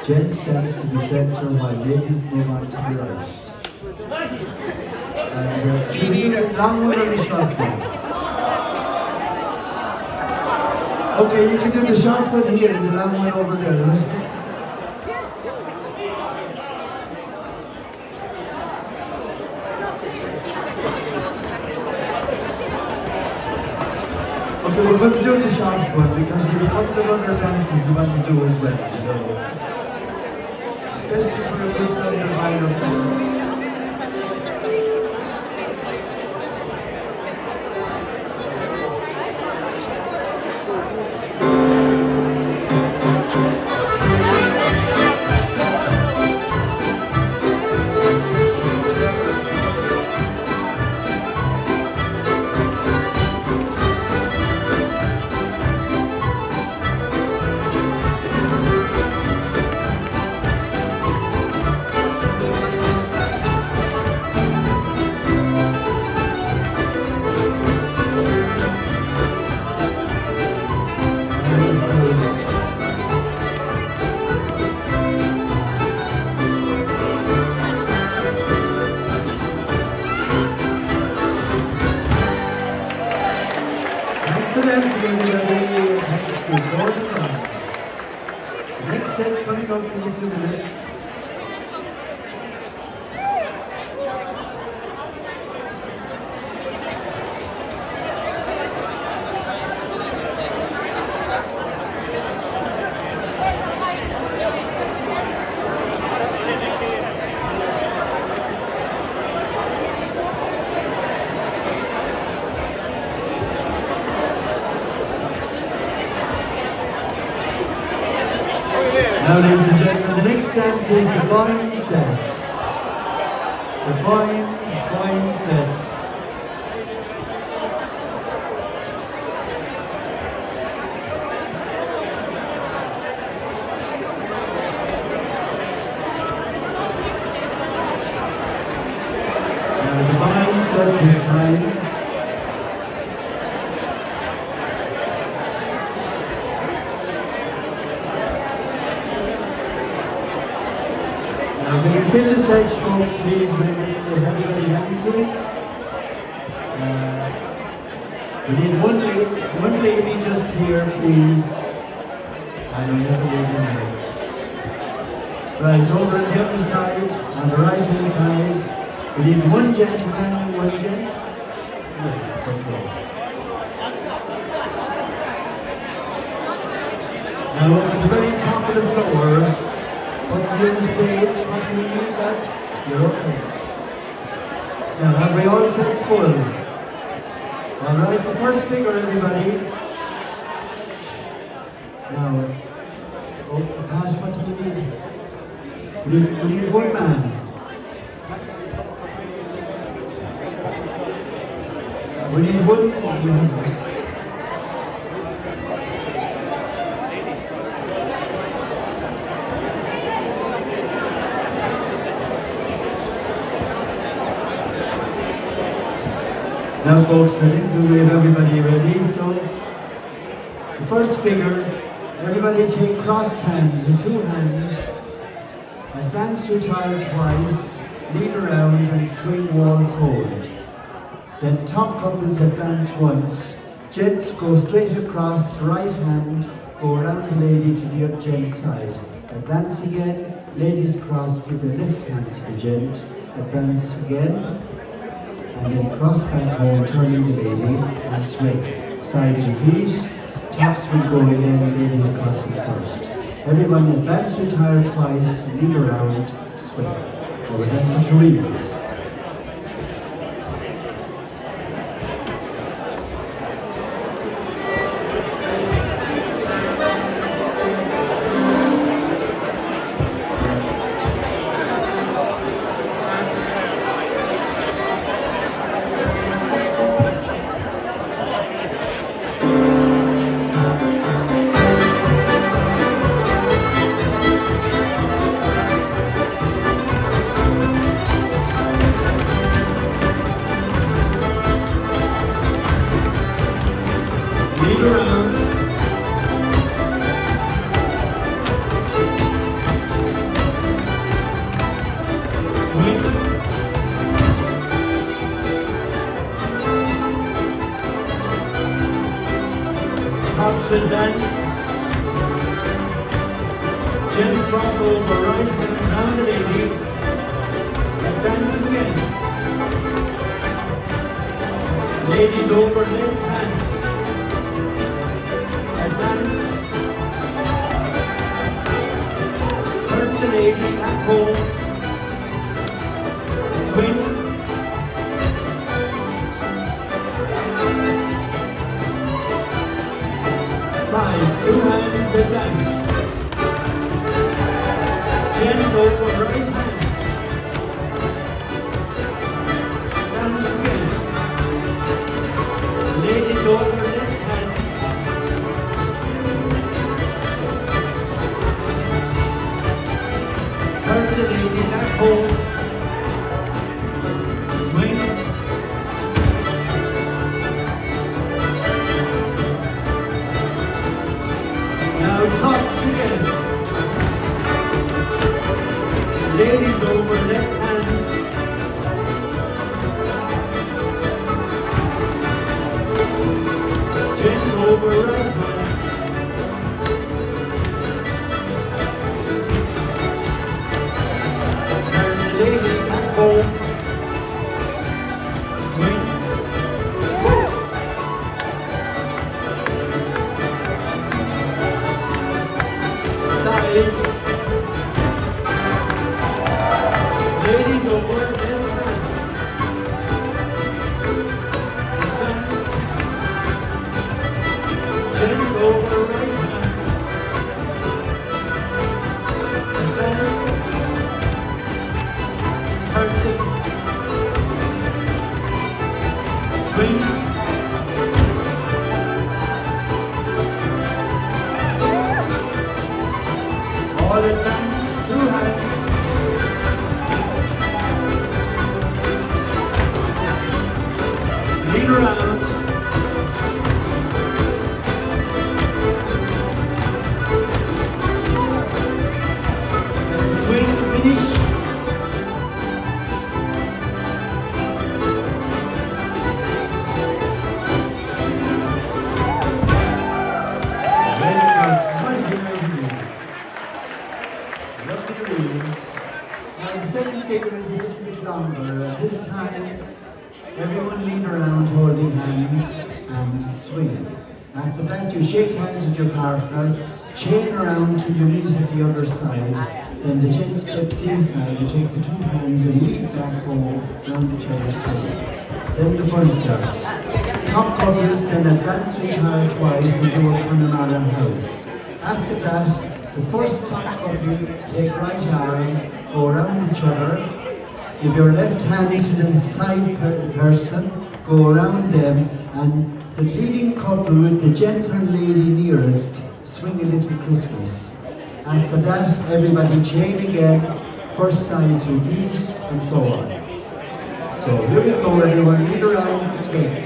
Gents dance to the centre while ladies move on to the right. And should we do the long one or the short one? Okay, you can do the short one here and the long one over there. Okay, we're going to do the short one because we have a couple of other dances we want to do as well. You know. Especially for a group that you're higher for. next set coming up in a few minutes. Now, ladies and gentlemen, the next dance is the Boyne set. The Boyne set. Now, the Boyne set this time. Can you fill the stage, folks, please, when everybody dancing? We need one lady just here, please. I don't have a lady now. Right, over on the other side, on the right hand side. We need one gentleman and one gent. Yes, okay. Now, up at the very top of the floor, on the stage, what do we need, lads? You're okay. Now, have we all sets full? Alright, the first figure, everybody. Now, Tash, what do we need? We need one man. We need one. Now folks, I think we have everybody ready, so the first figure, everybody take crossed hands, the two hands, advance retire twice, lead around and swing walls hold. Then top couples advance once, gents go straight across, right hand, go around the lady to the gent side. Advance again, ladies cross with the left hand to the gent, advance again, and then cross back home, turning the lady and swing. Sides repeat, tops will go again, ladies crossing first. Everyone advance, retire twice, lead around, swing. So we're dancing to reels. Will dance. Gent crossover, right hand round the lady. Advance again. Ladies over left hand. Advance. Turn the lady back home. Swing. Sides, two hands advance. Gent over right hand. Dance again. Ladies over left hand. Turn the lady back home. Swing. Tops again. Ladies over left hand. Gent over right hand. All advance, 2 hands. Lead around. And swing, finish. This time, everyone lean around holding hands and swing. After that, you shake hands with your partner, chain around till you meet at the other side. Then the gent steps inside, you take the 2 hands and lead back home round each other's side. Then the fun starts. Top couples then advance retire twice and do a Connemara house. After that, the first top couple take right arm, go around each other. Give your left hand to the side person, go around them, and the leading couple with the gentle lady nearest swing a little Christmas. After that, everybody chain again, first sides repeat, and so on. So here we go, everyone, lead around, swing.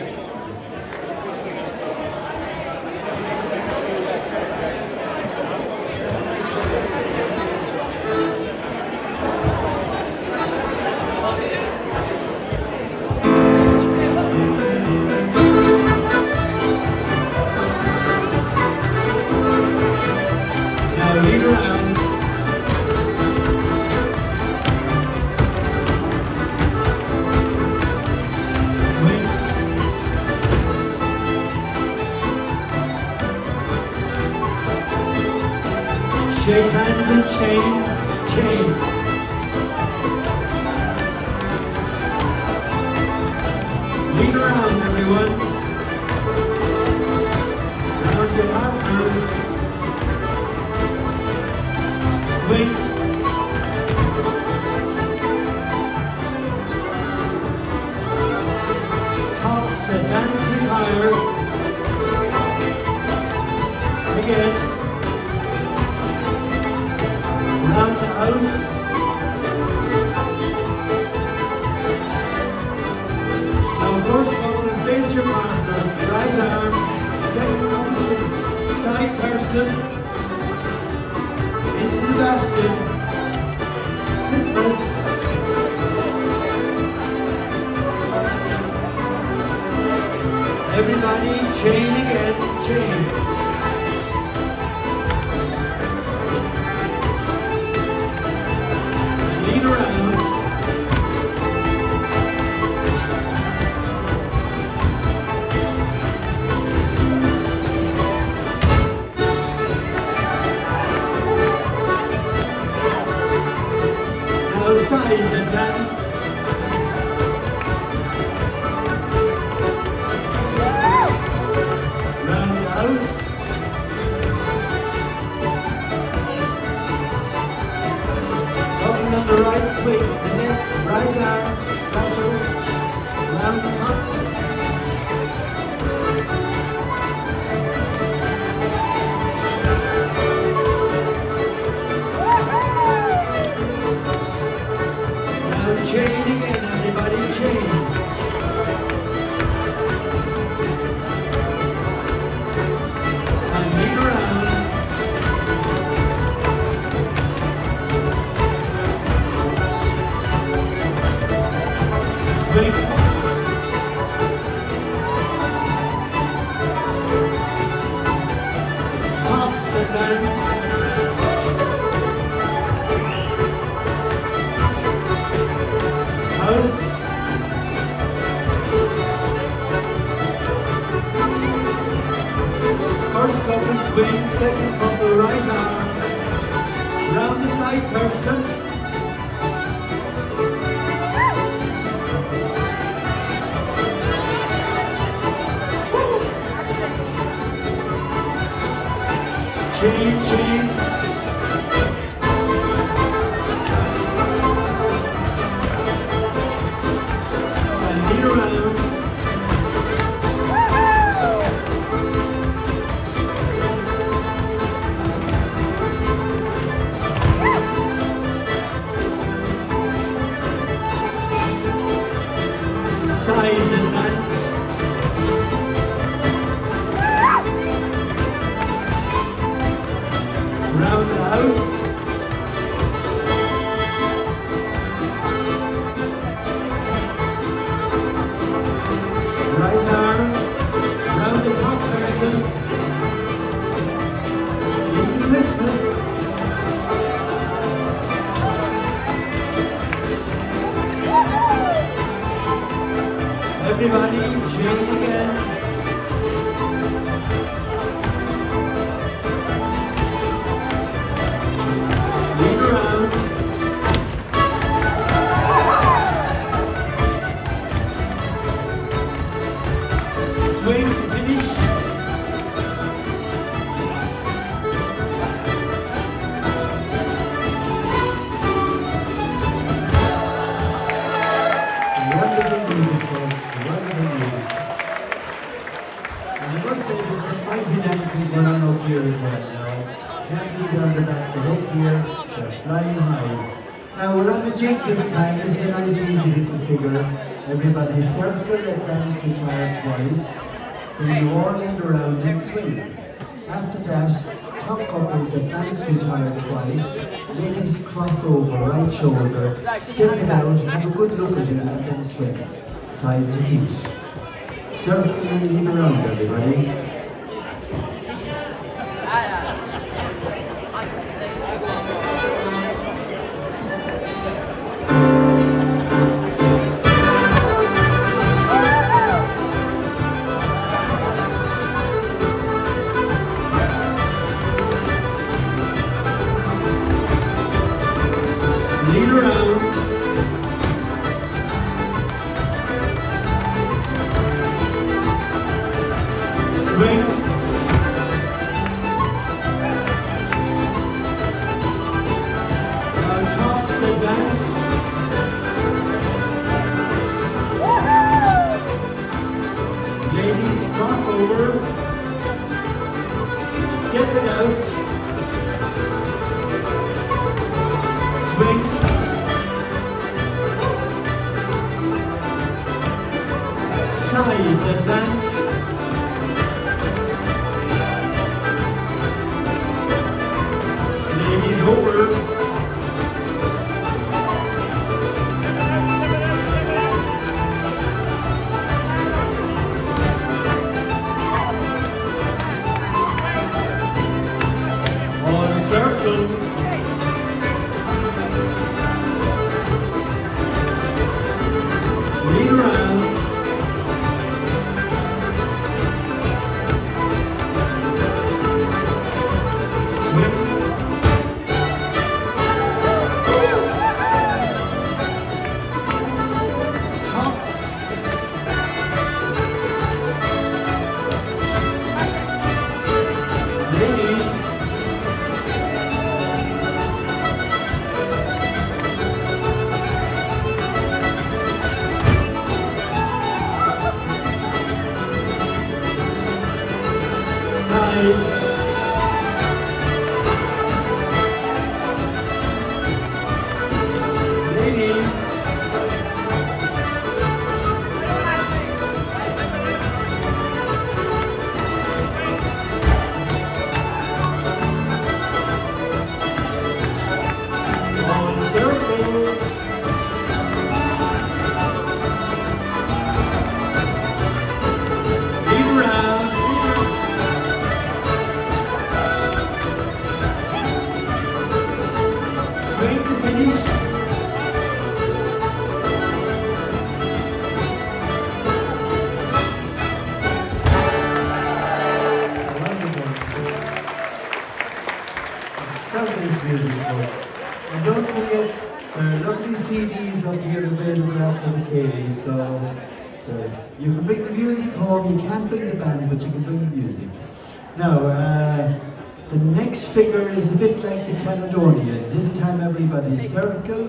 Shake hands and chain. Lead around, everyone. Round your partner. Swing. Tops, advance, retire. Again. Round the house. Now first couple face your partner, right arm, second couple side person, into the basket, Christmas. Everybody chain again, chain. Around. Now sides advance. Round the house. On the right swing, the neck, right arm, lateral, round the top. Now chain again, everybody, chain. And lead around. Swing. Tops advance. House. First couple swing, second couple right arm. Round the side person. Chain. And lead around. Ballyvourney Jig again. Lead around. Swing, finish. Wonderful music, folks. Wonderful music. And I must say there's some mighty dancing going on up here as well now. Can't see down the back, but up here, they're flying high. Now we're on the jig this time. This is a nice easy little figure. Everybody circle, advance, retire twice. Then you all end around and swing. After that, top couples advance, retire twice. Ladies cross over, right shoulder, step it out, have a good look at it, and then swing. Sides of each. Circle and lead around, everybody. Lead around. Swing. Now tops advance. Ladies cross over. Step it out. Swing. Sides advance. Ladies over. On circle. Lead around. And don't forget, there are lovely CDs up here available after the Ceili, so you can bring the music home. You can't bring the band, but you can bring the music. Now, the next figure is a bit like the Caledonian. This time everybody circle,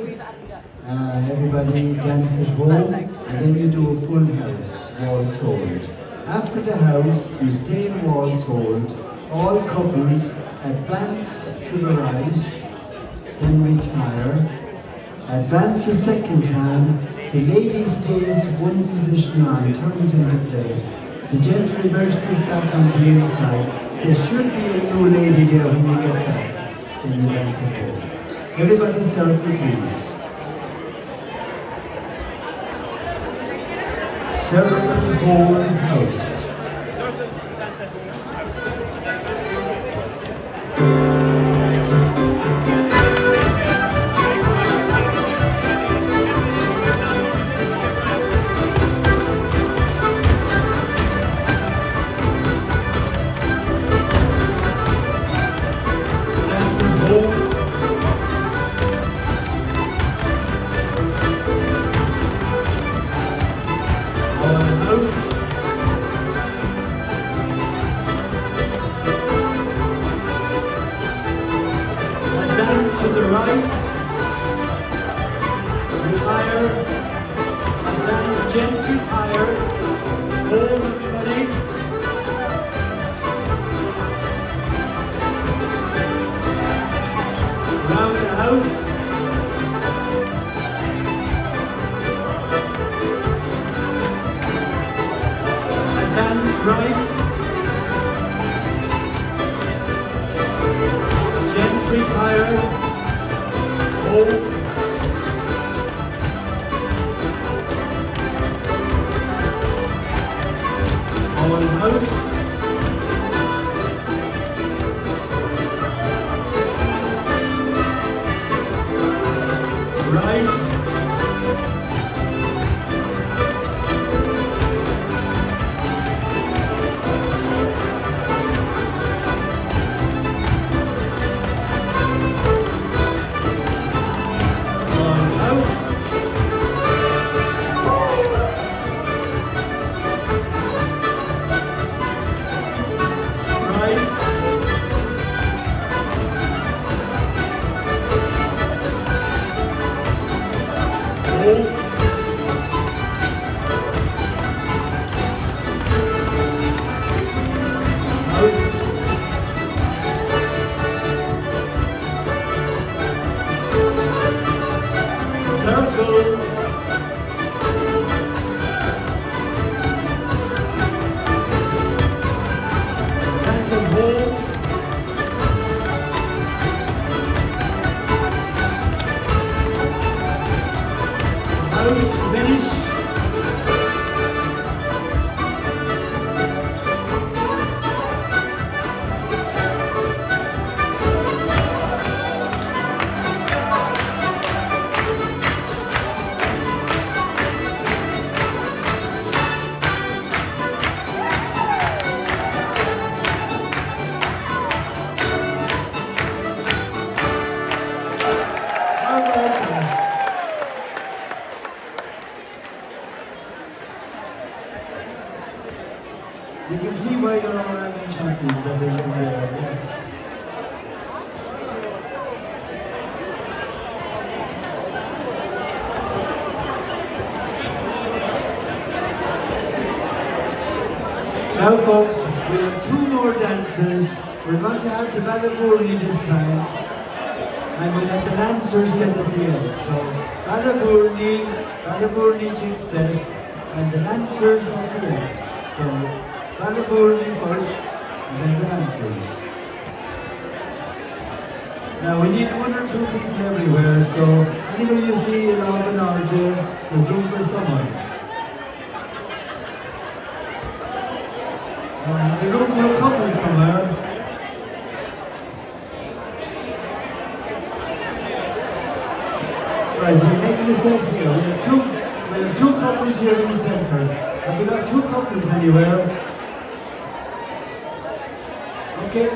everybody dance at home, and then you do a full house, waltz hold. After the house, you stay in waltz hold. All couples advance to the right, then retire. Advance a second time. The lady stays one position on, turns into place. The gent reverses back on the inside. There should be a new lady there when you get back. Then you dance at home. Everybody circle, please. Circle, whole house. to the right, retire, and then gently tire, hold everybody. Round the house. Advance right. Gently tire. Hold. All house. Right. On house. Right. Hold. House. Circle. That's a hold. House finish. You can see why you're all running champions at the end of the year, yes. Now folks, we have two more dances. We're going to have the Ballyvourney this time. And we'll have the Lancers then at the end. So Ballyvourney Jig set, and the Lancers at the end. So Ballyvourney first, and then the Lancers. Now we need one or two people everywhere, so anybody you see along the RJ, there's room for someone. There's room for a couple somewhere. Right, so we're making a set here. We have two couples here in the centre. Have we got two couples anywhere? Okay.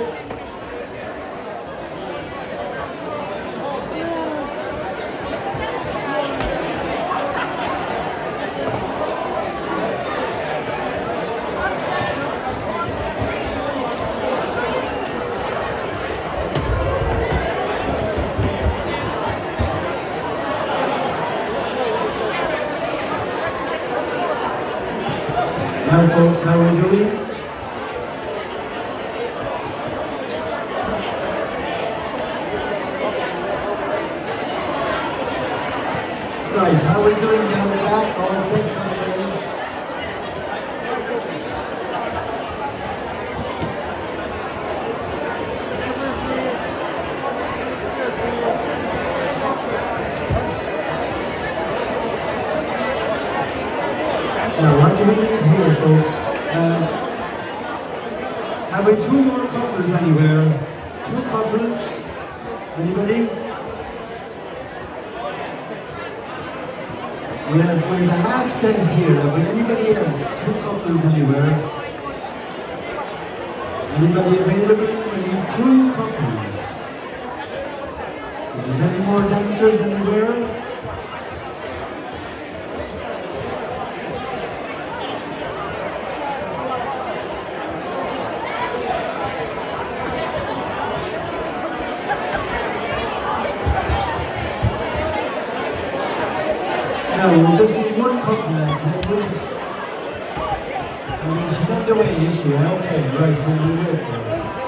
Now folks, how are we doing? Right, how are we doing down the back? All sets on the way. Now, what do we need here, folks? Have we two more couples anywhere? Two couples? Anybody? We have a half set here. Have we anybody else? Two couples anywhere? Anybody available? We need two couples. Is there any more dancers anywhere? now. We just need one couple, lads. She's on the way, is she? Okay, right, we'll wait for her.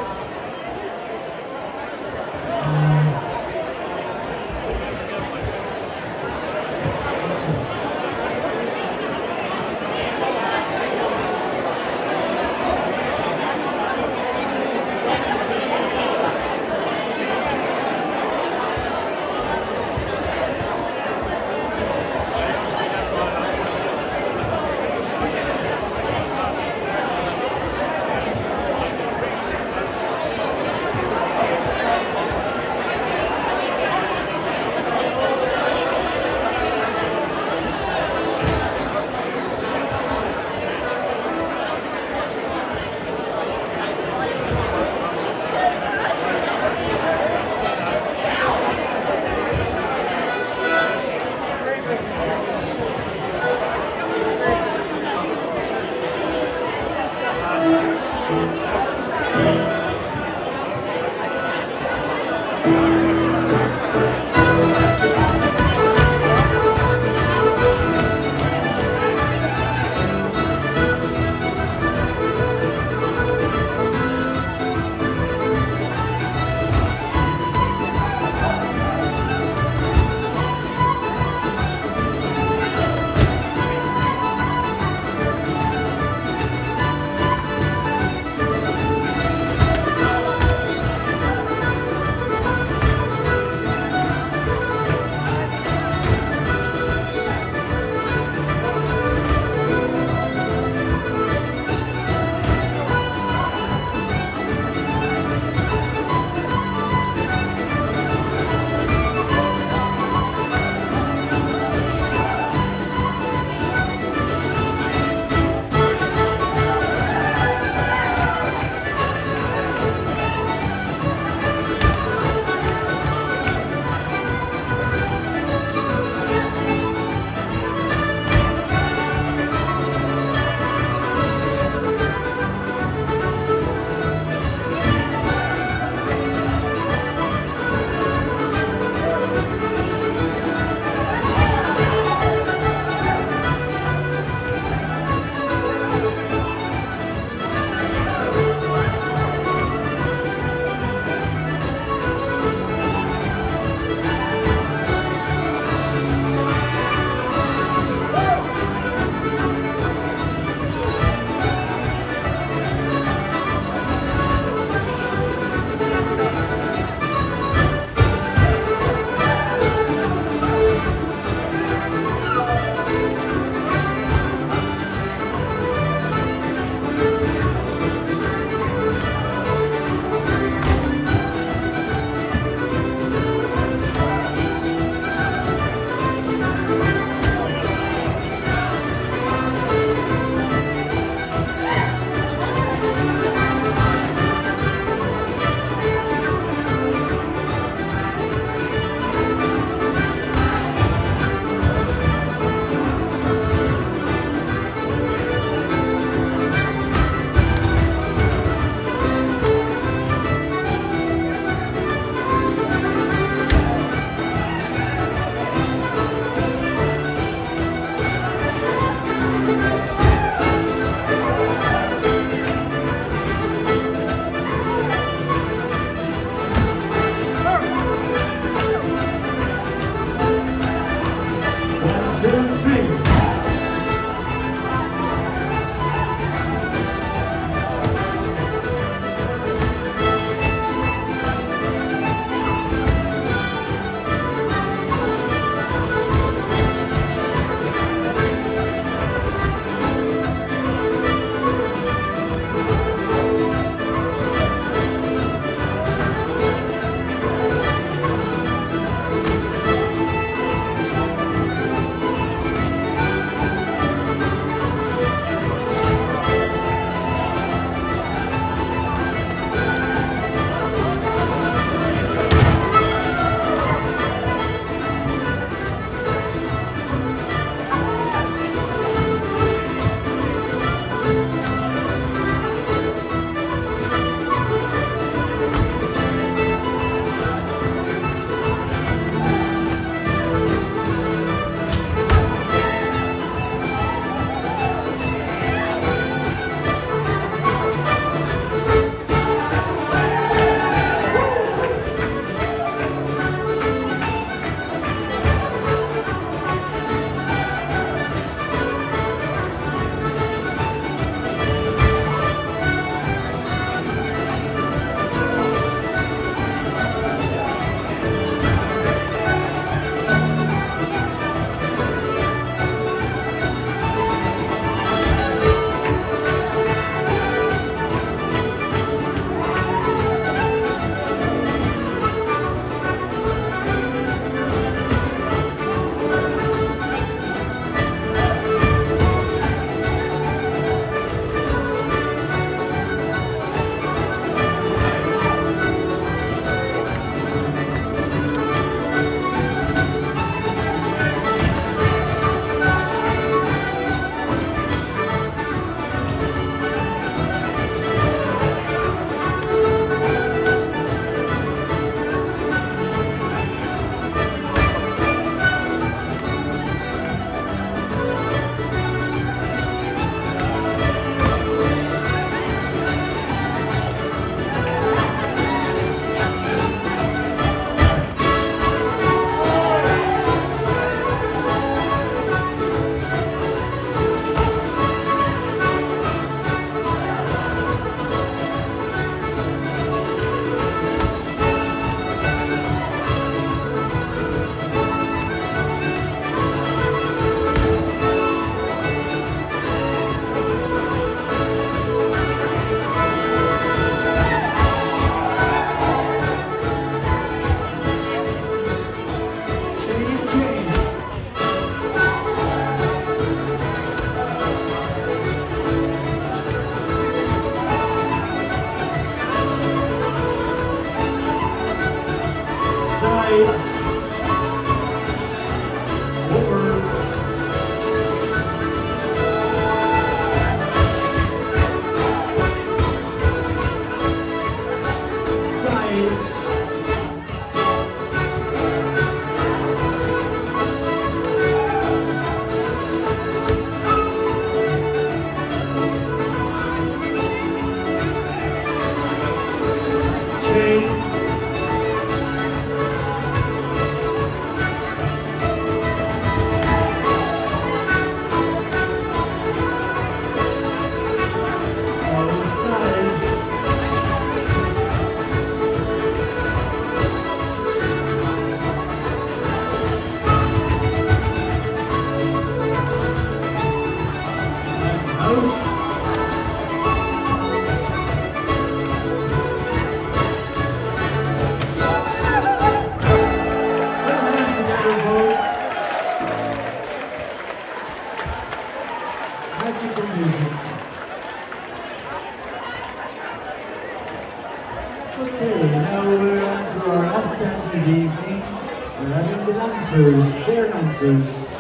Lancers, Clare Lancers.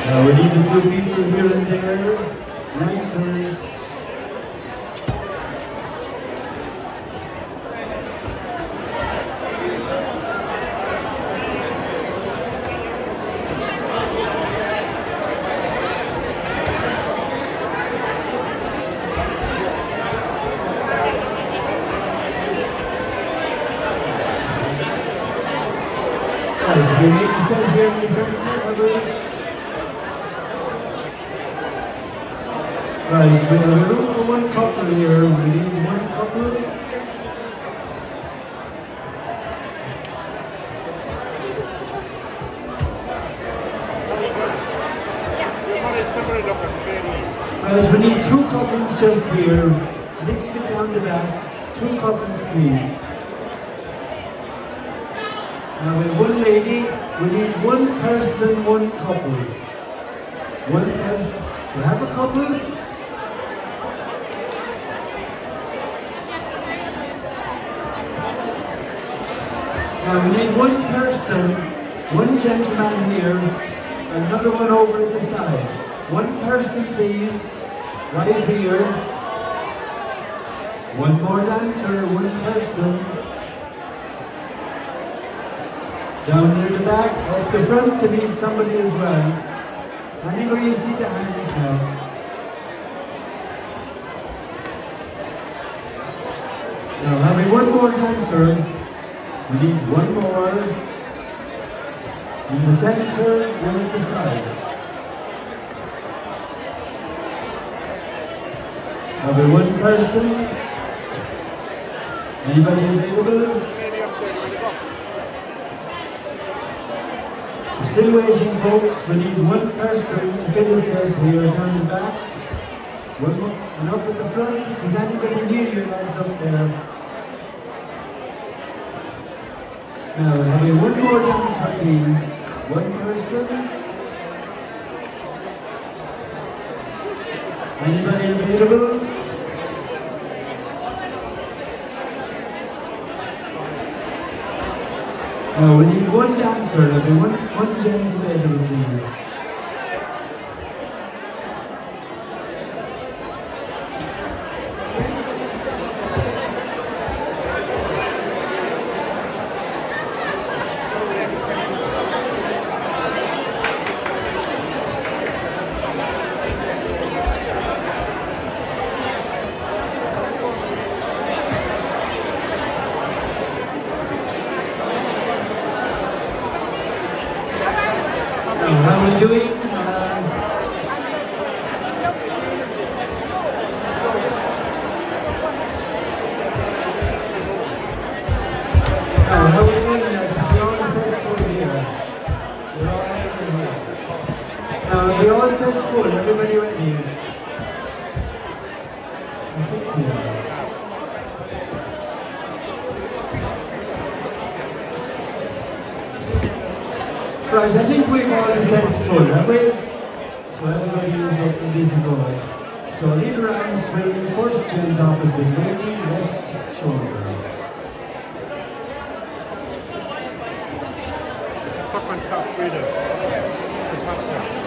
Now we need a few people here and there. Lancers. Guys, we need to set here in the center. Right, we have a room for one couple here. We need one couple. Right, we need two couples just here. A little bit down the back. Two couples, please. Now we have one lady. We need one person, one couple. One person. We have a couple. Now we need one person, one gentleman here, another one over at the side. One person please, right here. One more dancer, one person. Down near the back, up the front to meet somebody as well. Anywhere you see the hands now. Now having one more dancer. We need one more in the center, one at the side. Have one person. Anybody available? We're still waiting, folks. We need one person to fill us here down the back. One more, and up at the front. Is anybody near you lads up there? Now, having one more dancer, please. One person. Anybody available? Now, we need one dancer. Having one gent available, please. How are we doing? How are we doing? We're all sets full here. We're all here. We're all sets full. Everybody ready? I think we are. Right, I think we've all the sets full, have we? So everybody is up and busy going. So leader arm swing, first gent opposite, lady, left shoulder. Top on top, Brigid. It's the top one.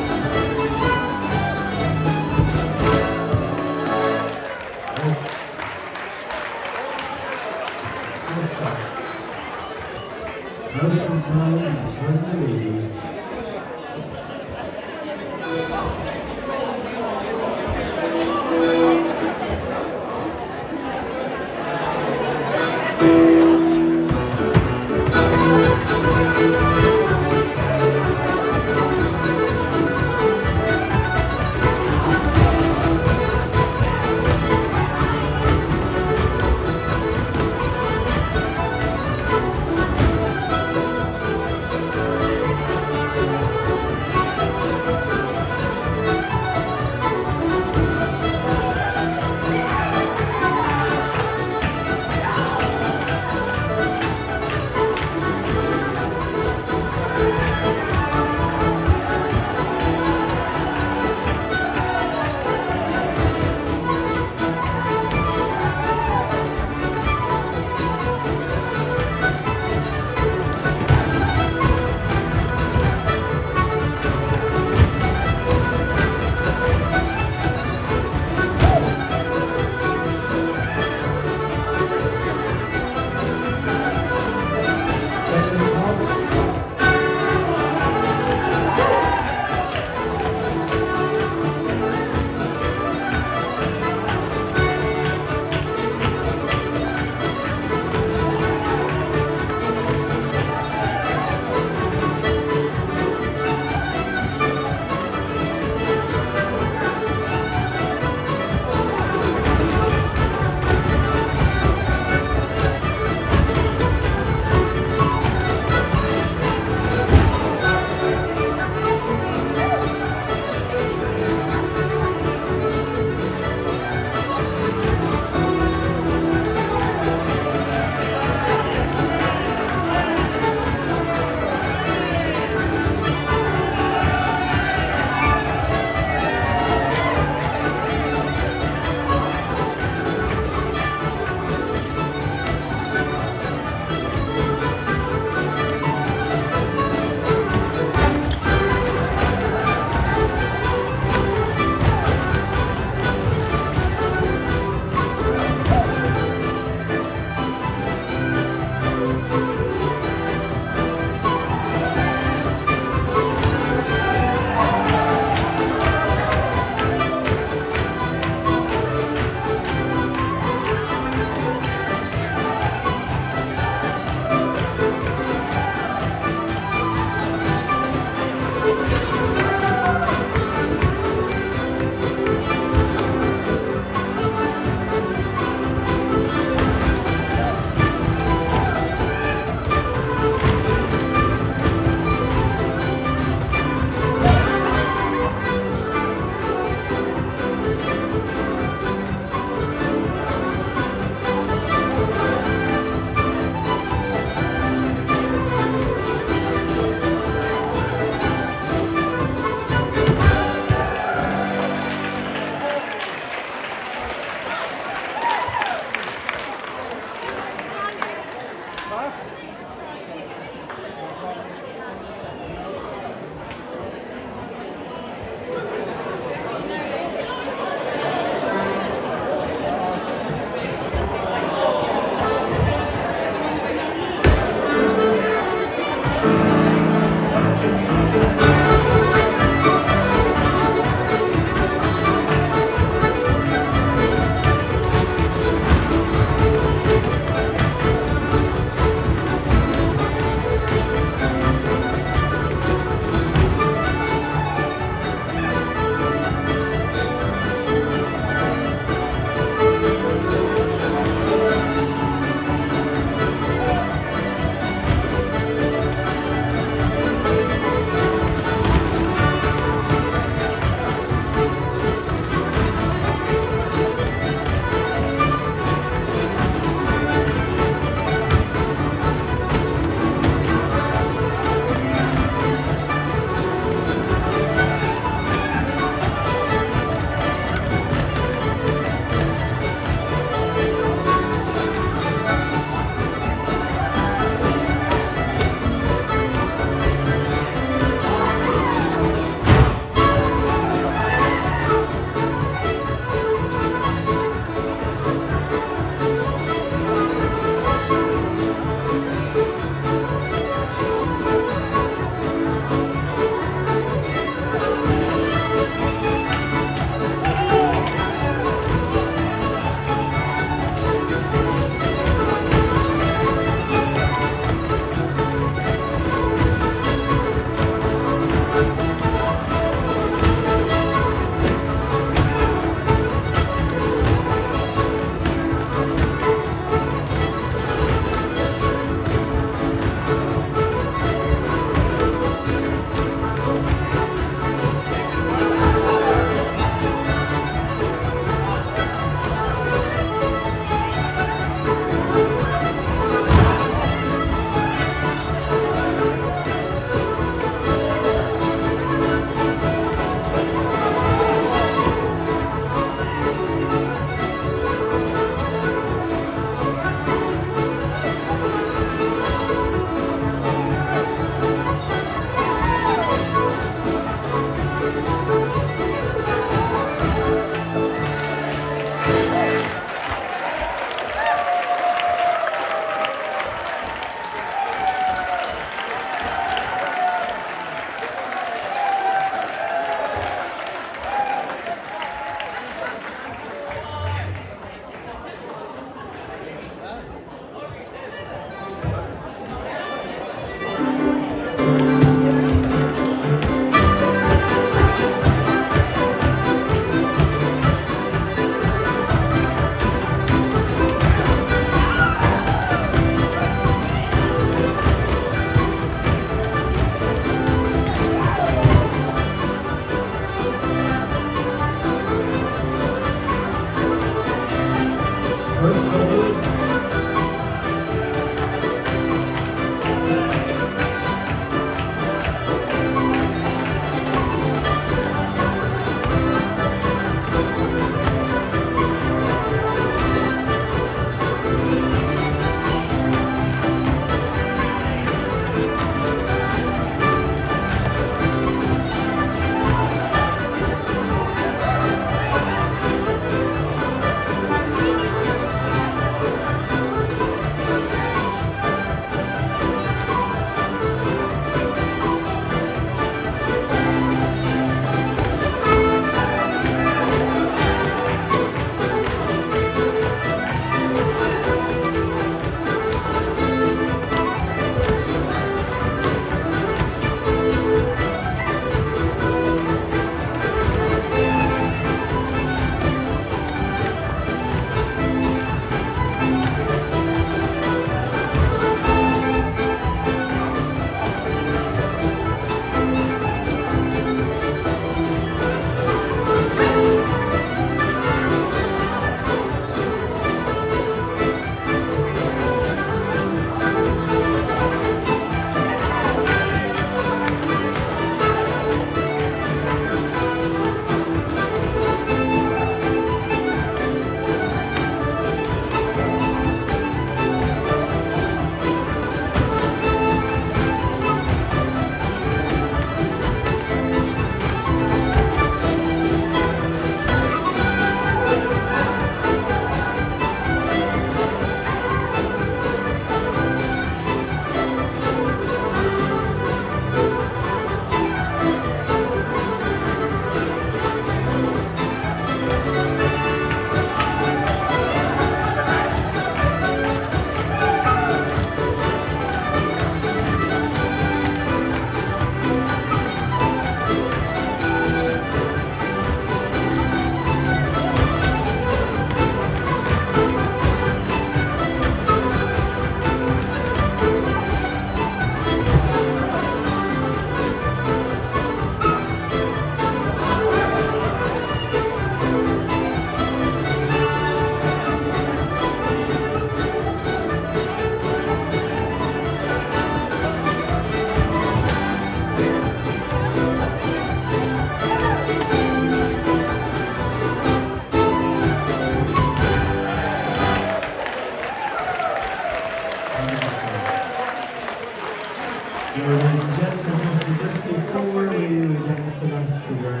Ladies and gentlemen, just before we against the last figure,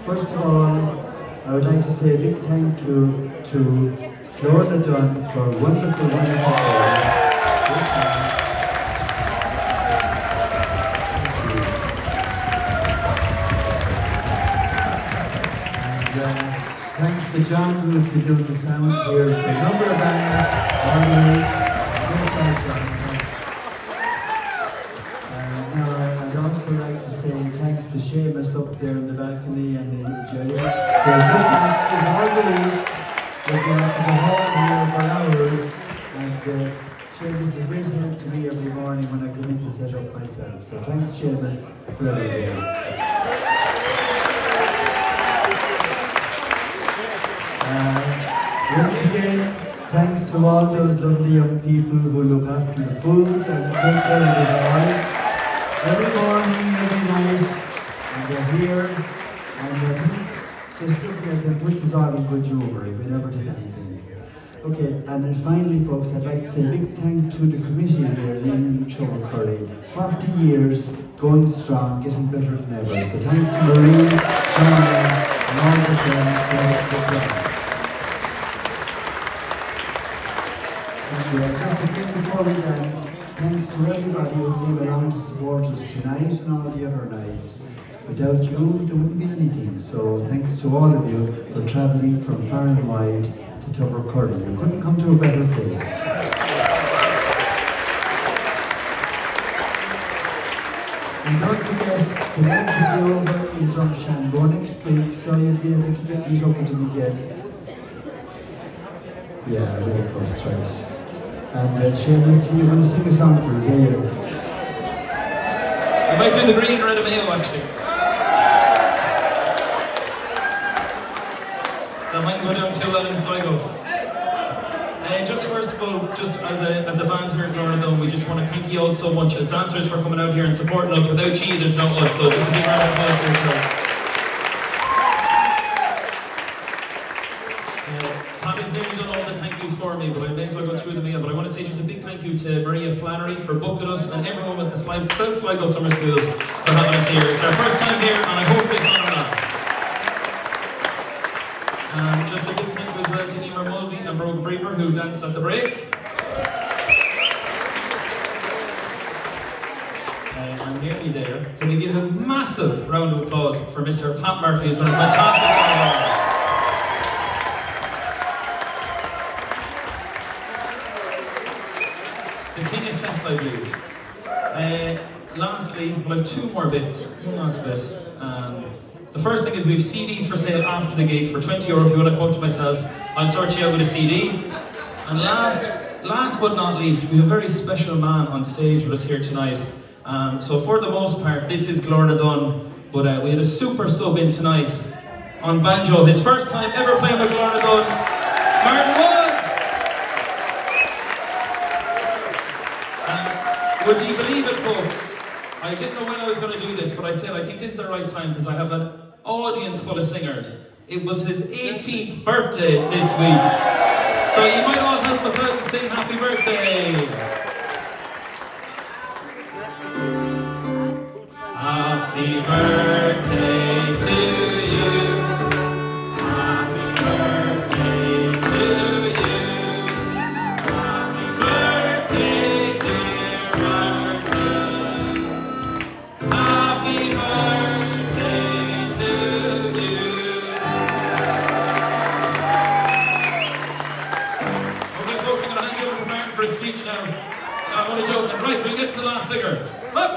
first of all, I would like to say a big thank you to Caledonian for wonderful work. Thanks to John, who's been doing the sounds here, the number of bands, all the way. Now, I'd also like to say thanks to Seamus up there in the balcony and Jerry. They're looking all the week. They've been at the hall here for hours, and Seamus is a great help to me every morning when I come in to set up myself. So thanks, Seamus, for everything. Once again, thanks to all those lovely young people who look after the food and take care of it all. Every morning, every night, and they're here, and just looking at them puts us all in good humour if we never did anything. Okay, and then finally, folks, I'd like to say a big thank to the committee here in Tubbercurry. 40 years, going strong, getting better than ever. So thanks to Marie, Shauna, and all the friends for the job. And just again before we dance, thanks to everybody who came along to support us tonight and all the other nights. Without you, there wouldn't be anything. So thanks to all of you for travelling from far and wide to Tubbercurry. You couldn't come to a better place. And don't forget, the lads will be over in Drumshanbo next week, so you'll be able to meet up with them again. Yeah, very close, right. And Seamus, you're going to sing a song for us, are you? I might do the green red of mayo actually. That might go down too well in Sligo. Just first of all, just as a band here at Glór, we just want to thank you all so much as dancers for coming out here and supporting us. Without you, there's no us, so just a big round of applause for yourself. Paddy's nearly done all the thank yous for me, but I may as well go through them again. But I want to say just a big thank you to Maria Flannery for booking us and everyone at the South Sligo Summer School for having us here. It's our first time here, and I hope it's on or not. Just a big thank you as well to Emer Mulvey and Brogue Breaver who danced at the break. I'm nearly there. Can we give a massive round of applause for Mr. Pat Murphy who's done a fantastic job. The king is Sets, I believe. Lastly, we'll have two more bits. One last bit. The first thing is we have CDs for sale after the gate for €20 if you want to come to myself. I'll sort you out with a CD. And last but not least, we have a very special man on stage with us here tonight. So for the most part, this is Glór but we had a super sub in tonight on banjo. His first time ever playing with Glór Martin Woods! Would you believe it, folks? I didn't know when I was going to do this, but I said I think this is the right time because I have an audience full of singers. It was his 18th birthday this week. So you might all help us out and sing happy birthday. Happy birthday to you. Happy birthday to you. Happy birthday, dear Martin. Happy birthday to you. Okay, folks, I'm going to hand you over to Martin for a speech now. I'm only joking. Right, we'll get to the last figure. Up!